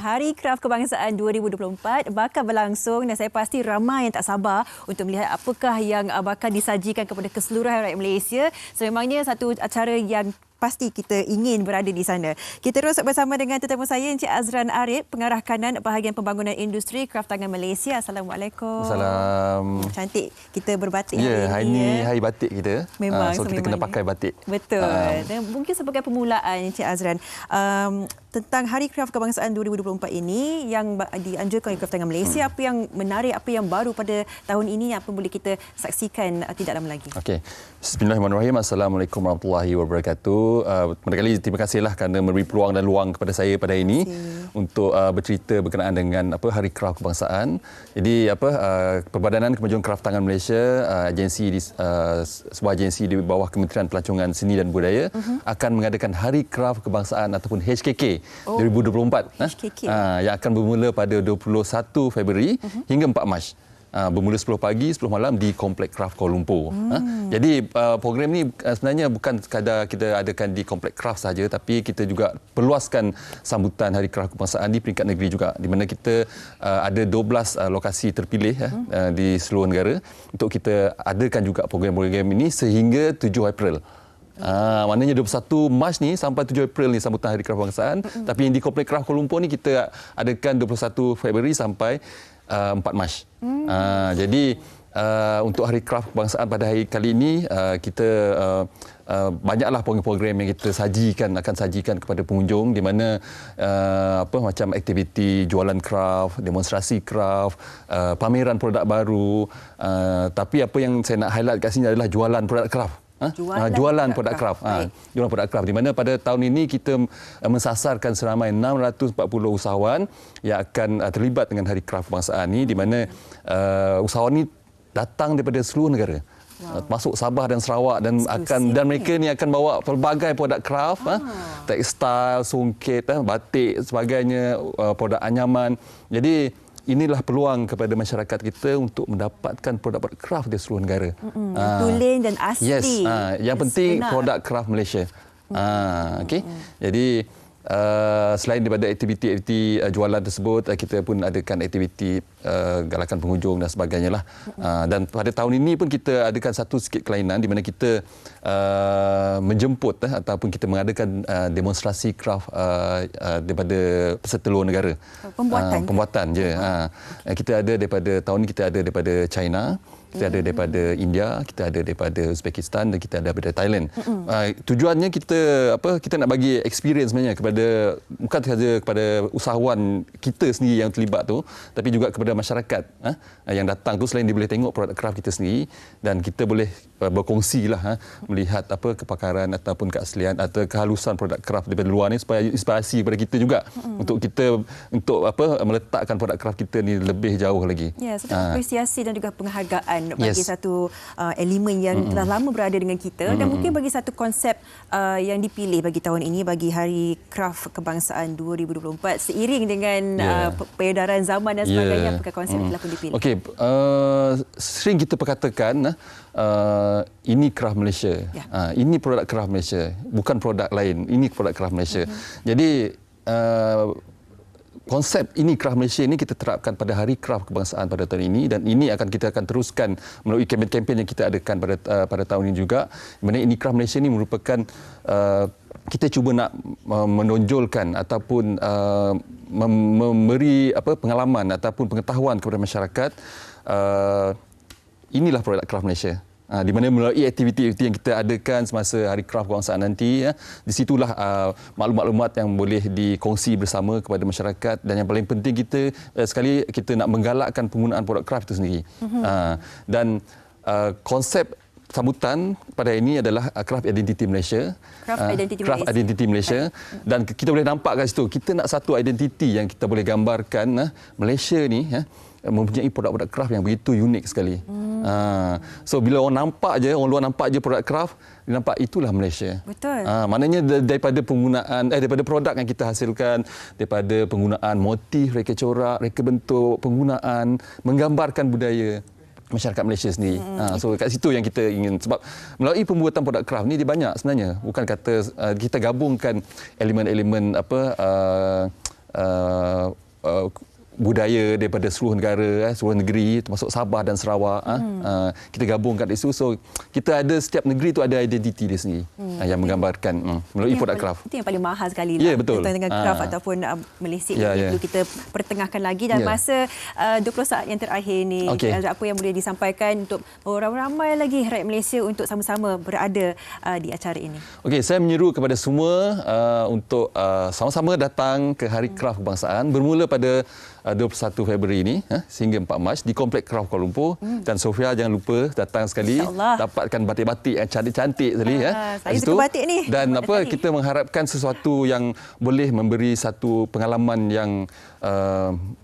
Hari Kraft Kebangsaan 2024 bakal berlangsung dan saya pasti ramai yang tak sabar untuk melihat apakah yang bakal disajikan kepada keseluruhan rakyat Malaysia. Sememangnya satu acara yang pasti kita ingin berada di sana. Kita terus bersama dengan tetamu saya, Encik Azran Arif, Pengarah Kanan Bahagian Pembangunan Industri Kraft Tangan Malaysia. Assalamualaikum. Salam. Cantik kita berbatik hari ini. Hari batik kita. Memang. So kita kena pakai batik. Betul. Dan mungkin sebagai permulaan, Encik Azran, tentang Hari Kraft Kebangsaan 2024 ini yang dianjurkan oleh Kraft Tangan Malaysia, apa yang menarik, apa yang baru pada tahun ini yang apa boleh kita saksikan tidak lama lagi. Okey. Bismillahirrahmanirrahim. Assalamualaikum warahmatullahi wabarakatuh. Pertama kali terima kasihlah kerana memberi peluang dan luang kepada saya pada hari ini untuk bercerita berkenaan dengan Hari Kraft Kebangsaan. Jadi Perbadanan Kemajuan Kraft Tangan Malaysia, sebuah agensi di bawah Kementerian Pelancongan Seni dan Budaya akan mengadakan Hari Kraft Kebangsaan ataupun HKK 2024 yang akan bermula pada 21 Februari hingga 4 Mac. Bermula 10 pagi, 10 malam di Komplek Kraft Kuala Lumpur. Jadi program ni sebenarnya bukan sekadar kita adakan di Komplek Kraft saja, tapi kita juga perluaskan sambutan Hari Kraft Kebangsaan di peringkat negeri juga, di mana kita ada 12 lokasi terpilih di seluruh negara untuk kita adakan juga program-program ini sehingga 7 April Maknanya 21 Mac ni sampai 7 April ni sambutan Hari Kraft Kebangsaan. Tapi yang di Komplek Kraft Kuala Lumpur ni kita adakan 21 Februari sampai 4 Mac. Jadi untuk Hari Kraft Kebangsaan pada hari kali ini kita banyaklah program-program yang kita akan sajikan kepada pengunjung, di mana macam aktiviti jualan kraft, demonstrasi kraft, pameran produk baru. Tapi apa yang saya nak highlight kat sini adalah jualan produk kraft. Jualan produk kraft. Jualan produk kraft, di mana pada tahun ini kita mensasarkan seramai 640 usahawan yang akan terlibat dengan Hari Kraft Kebangsaan ini, di mana usahawan ini datang daripada seluruh negara. Masuk Sabah dan Sarawak, dan mereka ni akan bawa pelbagai produk kraft, tekstil, songket, batik, sebagainya, produk anyaman. Jadi inilah peluang kepada masyarakat kita untuk mendapatkan produk-produk kraft di seluruh negara. Tulen dan asli. Yes, yang penting produk kraft Malaysia. Okey. Jadi selain daripada aktiviti-aktiviti jualan tersebut, kita pun adakan aktiviti galakan pengunjung dan sebagainya lah. Dan pada tahun ini pun kita adakan satu sikit kelainan, di mana kita menjemput ataupun kita mengadakan demonstrasi kraft daripada peserta luar negara. Pembuatan je. Kita ada daripada tahun ini kita ada daripada China, kita ada daripada India, kita ada daripada Uzbekistan, dan kita ada daripada Thailand. Tujuannya kita nak bagi experience sebenarnya kepada, bukan sahaja kepada usahawan kita sendiri yang terlibat tu, tapi juga kepada masyarakat yang datang tu. Selain dia boleh tengok produk kraft kita sendiri, dan kita boleh berkongsilah melihat kepakaran ataupun keaslian atau kehalusan produk kraft daripada luar ni, supaya inspirasi kepada kita juga untuk meletakkan produk kraft kita ni lebih jauh lagi. Ya, satu apresiasi dan juga penghargaan bagi satu elemen yang telah lama berada dengan kita, dan mungkin bagi satu konsep yang dipilih bagi tahun ini, bagi Hari Kraft Kebangsaan 2024, seiring dengan peredaran zaman dan sebagainya, apakah konsep yang telah pun dipilih? Okey, sering kita perkatakan ini kraft Malaysia. Ini produk kraft Malaysia, bukan produk lain. Ini produk kraft Malaysia. Jadi konsep ini kraft Malaysia ini kita terapkan pada Hari Kraft Kebangsaan pada tahun ini, dan ini kita akan teruskan melalui kempen-kempen yang kita adakan pada tahun ini juga. Di mana ini kraft Malaysia ini merupakan kita cuba nak menonjolkan ataupun memberi pengalaman ataupun pengetahuan kepada masyarakat. Inilah produk kraft Malaysia. Di mana melalui aktiviti-aktiviti yang kita adakan semasa Hari Kraft Kebangsaan nanti, di situlah maklumat-maklumat yang boleh dikongsi bersama kepada masyarakat, dan yang paling penting kita nak menggalakkan penggunaan produk kraft itu sendiri. Dan konsep sambutan pada ini adalah Kraft Identity Malaysia. Kraft Identity Malaysia. Dan kita boleh nampak kat situ, kita nak satu identiti yang kita boleh gambarkan Malaysia ni mempunyai produk-produk kraft yang begitu unik sekali. So bila orang luar nampak je produk kraft, dia nampak itulah Malaysia. Betul. Maknanya daripada penggunaan daripada produk yang kita hasilkan, daripada penggunaan motif, reka corak, reka bentuk, penggunaan menggambarkan budaya masyarakat Malaysia sendiri. So kat situ yang kita ingin, sebab melalui pembuatan produk kraft ni dia banyak sebenarnya, bukan kata kita gabungkan elemen-elemen budaya daripada seluruh negara, seluruh negeri, termasuk Sabah dan Sarawak. Kita gabungkan isu. So kita ada, setiap negeri itu ada identiti dia sendiri yang menggambarkan melalui produk kraft. Itu yang paling mahal sekali lah, betul. Dengan kraft ataupun Malaysia perlu kita pertengahkan lagi. Dan masa 20 saat yang terakhir ni, apa yang boleh disampaikan untuk ramai lagi rakyat Malaysia untuk sama-sama berada di acara ini? Okey, saya menyeru kepada semua untuk sama-sama datang ke Hari Kraft Kebangsaan, bermula pada 21 Februari ini sehingga 4 Mac di Komplek Kraft Kuala Lumpur. Dan Sofia jangan lupa datang sekali, dapatkan batik-batik yang cantik-cantik sekali. Saya suka batik ni. Dan kita mengharapkan sesuatu yang boleh memberi satu pengalaman yang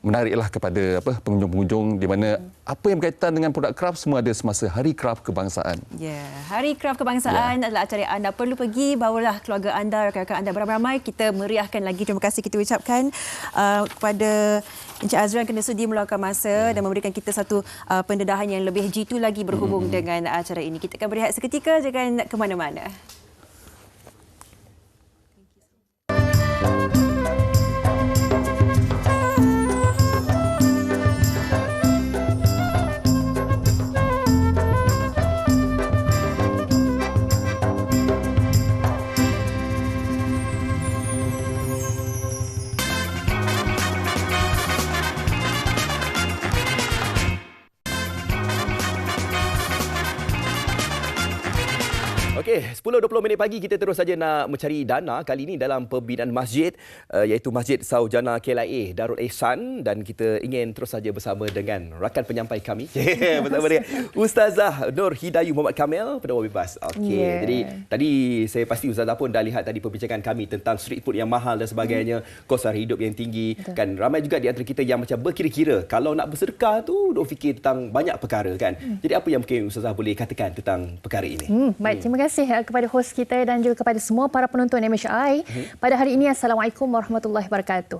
menariklah kepada pengunjung-pengunjung, di mana apa yang berkaitan dengan produk kraft semua ada semasa Hari Kraft Kebangsaan. Hari Kraft Kebangsaan adalah acara yang anda perlu pergi, bawalah keluarga anda, rakan-rakan anda beramai-ramai, kita meriahkan lagi. Terima kasih kita ucapkan kepada Encik Azran kerana sudi meluangkan masa dan memberikan kita satu pendedahan yang lebih jitu lagi berhubung dengan acara ini. Kita akan berehat seketika, jangan ke mana-mana. Okey, 10.20 minit pagi kita terus saja nak mencari dana kali ini dalam pembinaan masjid iaitu Masjid Saujana KLIA Darul Ihsan, dan kita ingin terus saja bersama dengan rakan penyampai kami bersama dengan Ustazah Nur Hidayu Muhammad Kamil, pendakwah bebas. Okey, jadi tadi saya pasti Ustazah pun dah lihat tadi perbincangan kami tentang street food yang mahal dan sebagainya, kos sara hidup yang tinggi. Kan ramai juga di antara kita yang macam berkira-kira kalau nak bersedekah tu duk fikir tentang banyak perkara kan. Jadi apa yang mungkin Ustazah boleh katakan tentang perkara ini? Baik, terima kasih kepada hos kita dan juga kepada semua para penonton MHI. Pada hari ini, Assalamualaikum warahmatullahi wabarakatuh.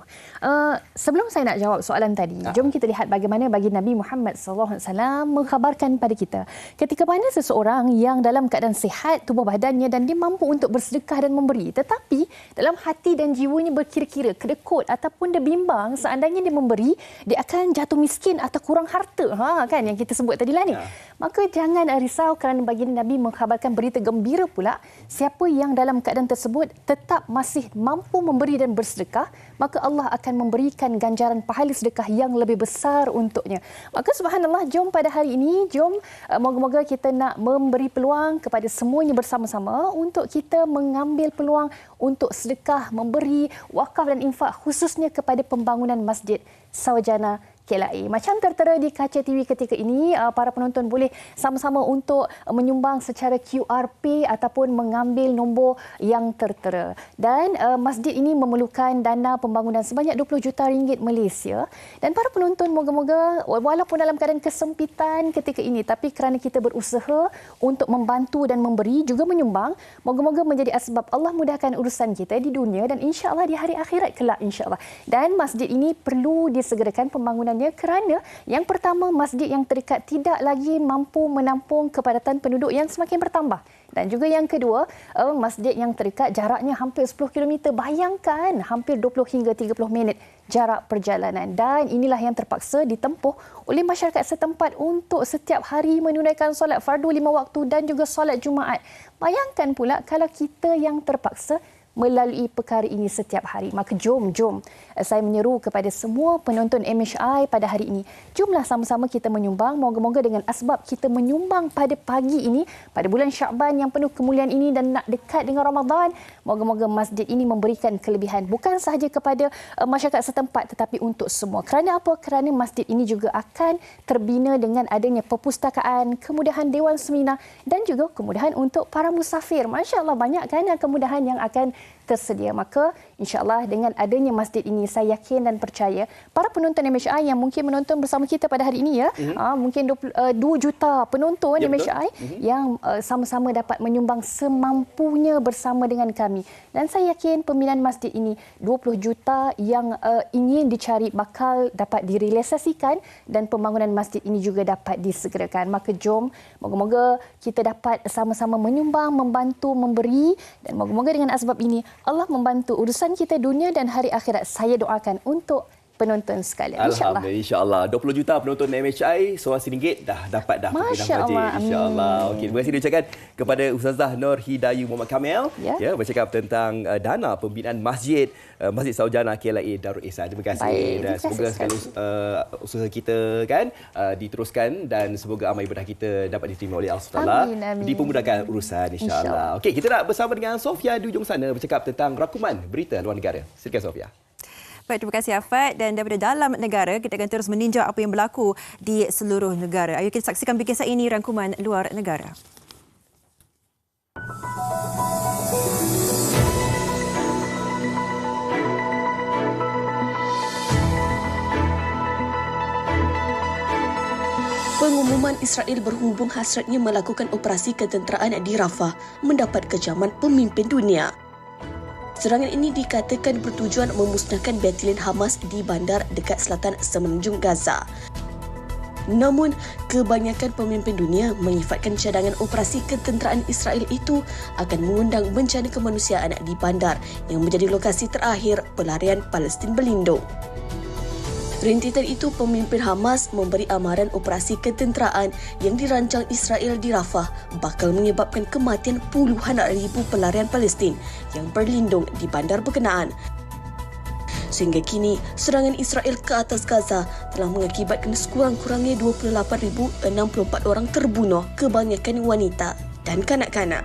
Sebelum saya nak jawab soalan tadi, jom kita lihat bagaimana bagi Nabi Muhammad SAW mengkhabarkan pada kita ketika mana seseorang yang dalam keadaan sihat tubuh badannya dan dia mampu untuk bersedekah dan memberi, tetapi dalam hati dan jiwanya berkira-kira, kedekut ataupun dia bimbang seandainya dia memberi, dia akan jatuh miskin atau kurang harta. Kan yang kita sebut tadi lah ni. Maka jangan risau kerana baginda Nabi mengkhabarkan berita gembira pula, siapa yang dalam keadaan tersebut tetap masih mampu memberi dan bersedekah, maka Allah akan memberikan ganjaran pahala sedekah yang lebih besar untuknya. Maka subhanallah, jom pada hari ini, jom moga-moga kita nak memberi peluang kepada semuanya bersama-sama untuk kita mengambil peluang untuk sedekah, memberi wakaf dan infak khususnya kepada pembangunan Masjid Saujana KLIA. Macam tertera di kaca TV ketika ini, para penonton boleh sama-sama untuk menyumbang secara QR Pay ataupun mengambil nombor yang tertera. Dan masjid ini memerlukan dana pembangunan sebanyak 20 juta ringgit Malaysia. Dan para penonton, moga-moga walaupun dalam keadaan kesempitan ketika ini, tapi kerana kita berusaha untuk membantu dan memberi, juga menyumbang, moga-moga menjadi asbab Allah mudahkan urusan kita di dunia dan insya-Allah di hari akhirat kelak insya-Allah. Dan masjid ini perlu disegerakan pembangunan kerana yang pertama, masjid yang terdekat tidak lagi mampu menampung kepadatan penduduk yang semakin bertambah. Dan juga yang kedua, masjid yang terdekat jaraknya hampir 10 km. Bayangkan, hampir 20 hingga 30 minit jarak perjalanan. Dan inilah yang terpaksa ditempuh oleh masyarakat setempat untuk setiap hari menunaikan solat fardu 5 waktu dan juga solat Jumaat. Bayangkan pula kalau kita yang terpaksa melalui perkara ini setiap hari. Maka jom saya menyeru kepada semua penonton MHI pada hari ini, jomlah sama-sama kita menyumbang. Moga-moga dengan asbab kita menyumbang pada pagi ini, pada bulan Syakban yang penuh kemuliaan ini dan nak dekat dengan Ramadan, moga-moga masjid ini memberikan kelebihan bukan sahaja kepada masyarakat setempat tetapi untuk semua. Kerana apa? Kerana masjid ini juga akan terbina dengan adanya perpustakaan, kemudahan dewan seminar dan juga kemudahan untuk para musafir. Masya Allah, banyak kan kemudahan yang akan tersedia. Maka insya-Allah dengan adanya masjid ini, saya yakin dan percaya para penonton MHI yang mungkin menonton bersama kita pada hari ini mungkin 2 juta penonton MHI yang sama-sama dapat menyumbang semampunya bersama dengan kami. Dan saya yakin pembinaan masjid ini 20 juta yang ingin dicari bakal dapat direalisasikan dan pembangunan masjid ini juga dapat disegerakan. Maka jom, moga-moga kita dapat sama-sama menyumbang, membantu, memberi, dan moga-moga dengan asbab ini Allah membantu urusan kita dunia dan hari akhirat. Saya doakan untuk penonton sekalian. Alhamdulillah, insya-Allah. 20 juta penonton MHI, seorang RM1 dah dapat dah pembinaan masjid. Insya-Allah. Okey, terima kasih diucapkan kepada Ustazah Nur Hidayu Muhammad Kamil bercakap tentang dana pembinaan Masjid Saujana KLIA Darul Ihsan. Terima kasih. Baik, dan semoga sekali usaha kita kan diteruskan dan semoga amal ibadah kita dapat diterima oleh Allah SWT. Dipermudahkan urusan insya-Allah. Okey, kita nak bersama dengan Sofia di ujung sana bercakap tentang rangkuman berita luar negara. Silakan Sofia. Baik, terima kasih Afad. Dan daripada dalam negara, kita akan terus meninjau apa yang berlaku di seluruh negara. Ayo kita saksikan bikisan ini, rangkuman luar negara. Pengumuman Israel berhubung hasratnya melakukan operasi ketenteraan di Rafah mendapat kecaman pemimpin dunia. Serangan ini dikatakan bertujuan memusnahkan batalion Hamas di bandar dekat selatan semenanjung Gaza. Namun, kebanyakan pemimpin dunia menyifatkan cadangan operasi ketenteraan Israel itu akan mengundang bencana kemanusiaan di bandar yang menjadi lokasi terakhir pelarian Palestin berlindung. Rentetan itu, pemimpin Hamas memberi amaran operasi ketenteraan yang dirancang Israel di Rafah bakal menyebabkan kematian puluhan ribu pelarian Palestin yang berlindung di bandar berkenaan. Sehingga kini, serangan Israel ke atas Gaza telah mengakibatkan sekurang-kurangnya 28,064 orang terbunuh, kebanyakan wanita dan kanak-kanak.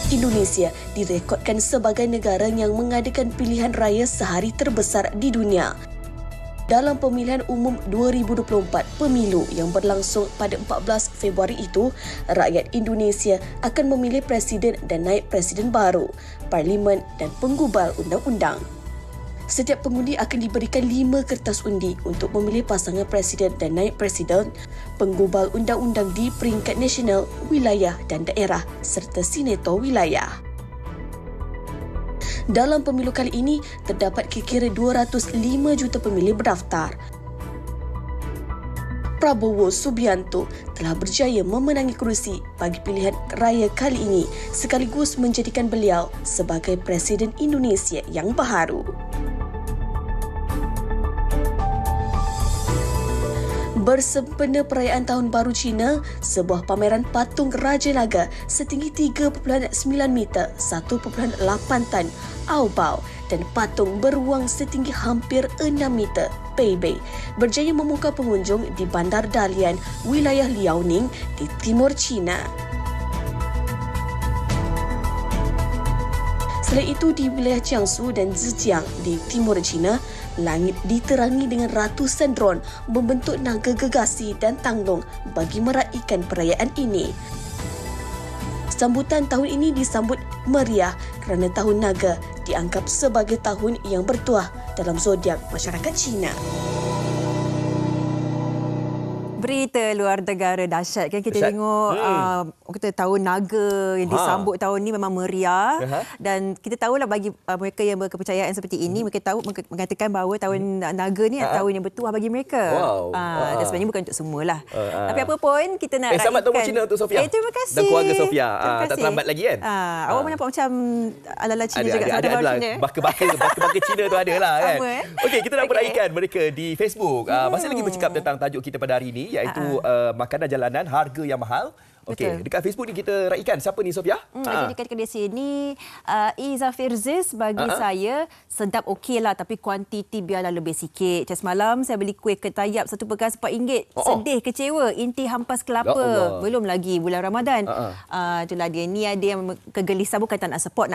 Indonesia direkodkan sebagai negara yang mengadakan pilihan raya sehari terbesar di dunia. Dalam pemilihan umum 2024 pemilu yang berlangsung pada 14 Februari itu, rakyat Indonesia akan memilih presiden dan naib presiden baru, parlimen dan penggubal undang-undang. Setiap pengundi akan diberikan 5 kertas undi untuk memilih pasangan presiden dan naib presiden, penggubal undang-undang di peringkat nasional, wilayah dan daerah serta senator wilayah. Dalam pemilu kali ini, terdapat kira-kira 205 juta pemilih berdaftar. Prabowo Subianto telah berjaya memenangi kerusi bagi pilihan raya kali ini sekaligus menjadikan beliau sebagai Presiden Indonesia yang baharu. Bersempena perayaan Tahun Baru Cina, sebuah pameran patung Raja Naga setinggi 3.9 meter, 1.8 tan, Aobao dan patung beruang setinggi hampir 6 meter, Beibei, berjaya memukau pengunjung di Bandar Dalian, wilayah Liaoning di timur China. Selain itu, di wilayah Jiangsu dan Zhejiang di timur China, langit diterangi dengan ratusan dron membentuk naga gegasi dan tanglong bagi meraihkan perayaan ini. Sambutan tahun ini disambut meriah kerana Tahun Naga dianggap sebagai tahun yang bertuah dalam zodiak masyarakat Cina. Berita luar negara dahsyat kan kita tengok kita Tahun Naga yang disambut tahun ni memang meriah dan kita tahulah bagi mereka yang berkepercayaan seperti ini mereka tahu mengatakan bahawa Tahun Naga ni tahun yang bertuah bagi mereka. Dan sebenarnya bukan untuk semualah. Tapi apa pun kita nak selamat Tahun Cina untuk Sofia. Terima kasih. Dan keluarga Sofia. Tak terlambat lagi kan? Awak nampak macam ala-ala Cina juga. Ada baka-baka Cina tu ada lah kan. Okey, kita nak meraihkan mereka di Facebook. Masih lagi bercakap tentang tajuk kita pada hari ini iaitu makanan jalanan harga yang mahal. Okey, dekat Facebook ni kita raikan siapa ni Sofia? Jadi dekat di sini Iza Firzis bagi saya sedap okeylah tapi kuantiti biarlah lebih sikit. Macam semalam saya beli kuih ketayap satu pegang RM4. Sedih kecewa inti hampas kelapa. Belum lagi bulan Ramadan. Itulah dia ni ada yang kegelisahan bukan tak nak support.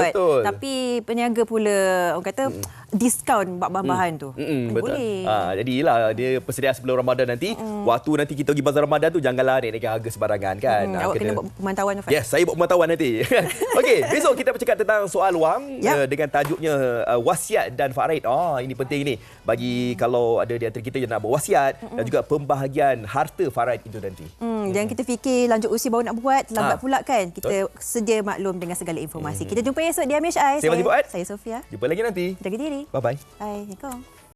Betul. Tapi peniaga pula orang kata diskaun bahan-bahan tu. Betul. Boleh. Jadilah dia persediaan sebelum Ramadan nanti. Waktu nanti kita pergi bazar Ramadan tu janganlah naikkan harga sembarangan kan. Awak kena buat pemantauan. Yes, saya buat pemantauan nanti. Okey, besok kita bercakap tentang soal wang dengan tajuknya wasiat dan faraid. Ini penting ni bagi kalau ada di antara kita yang nak buat wasiat dan juga pembahagian harta faraid itu nanti. Jangan kita fikir lanjut usia baru nak buat, lambat pula kan. Kita sedia maklum dengan segala informasi. Kita jumpa esok di Amish Eye. Saya Fazli Fuad. Saya Sofia. Jumpa lagi nanti. Jaga diri. Bye-bye. Bye. Assalamualaikum.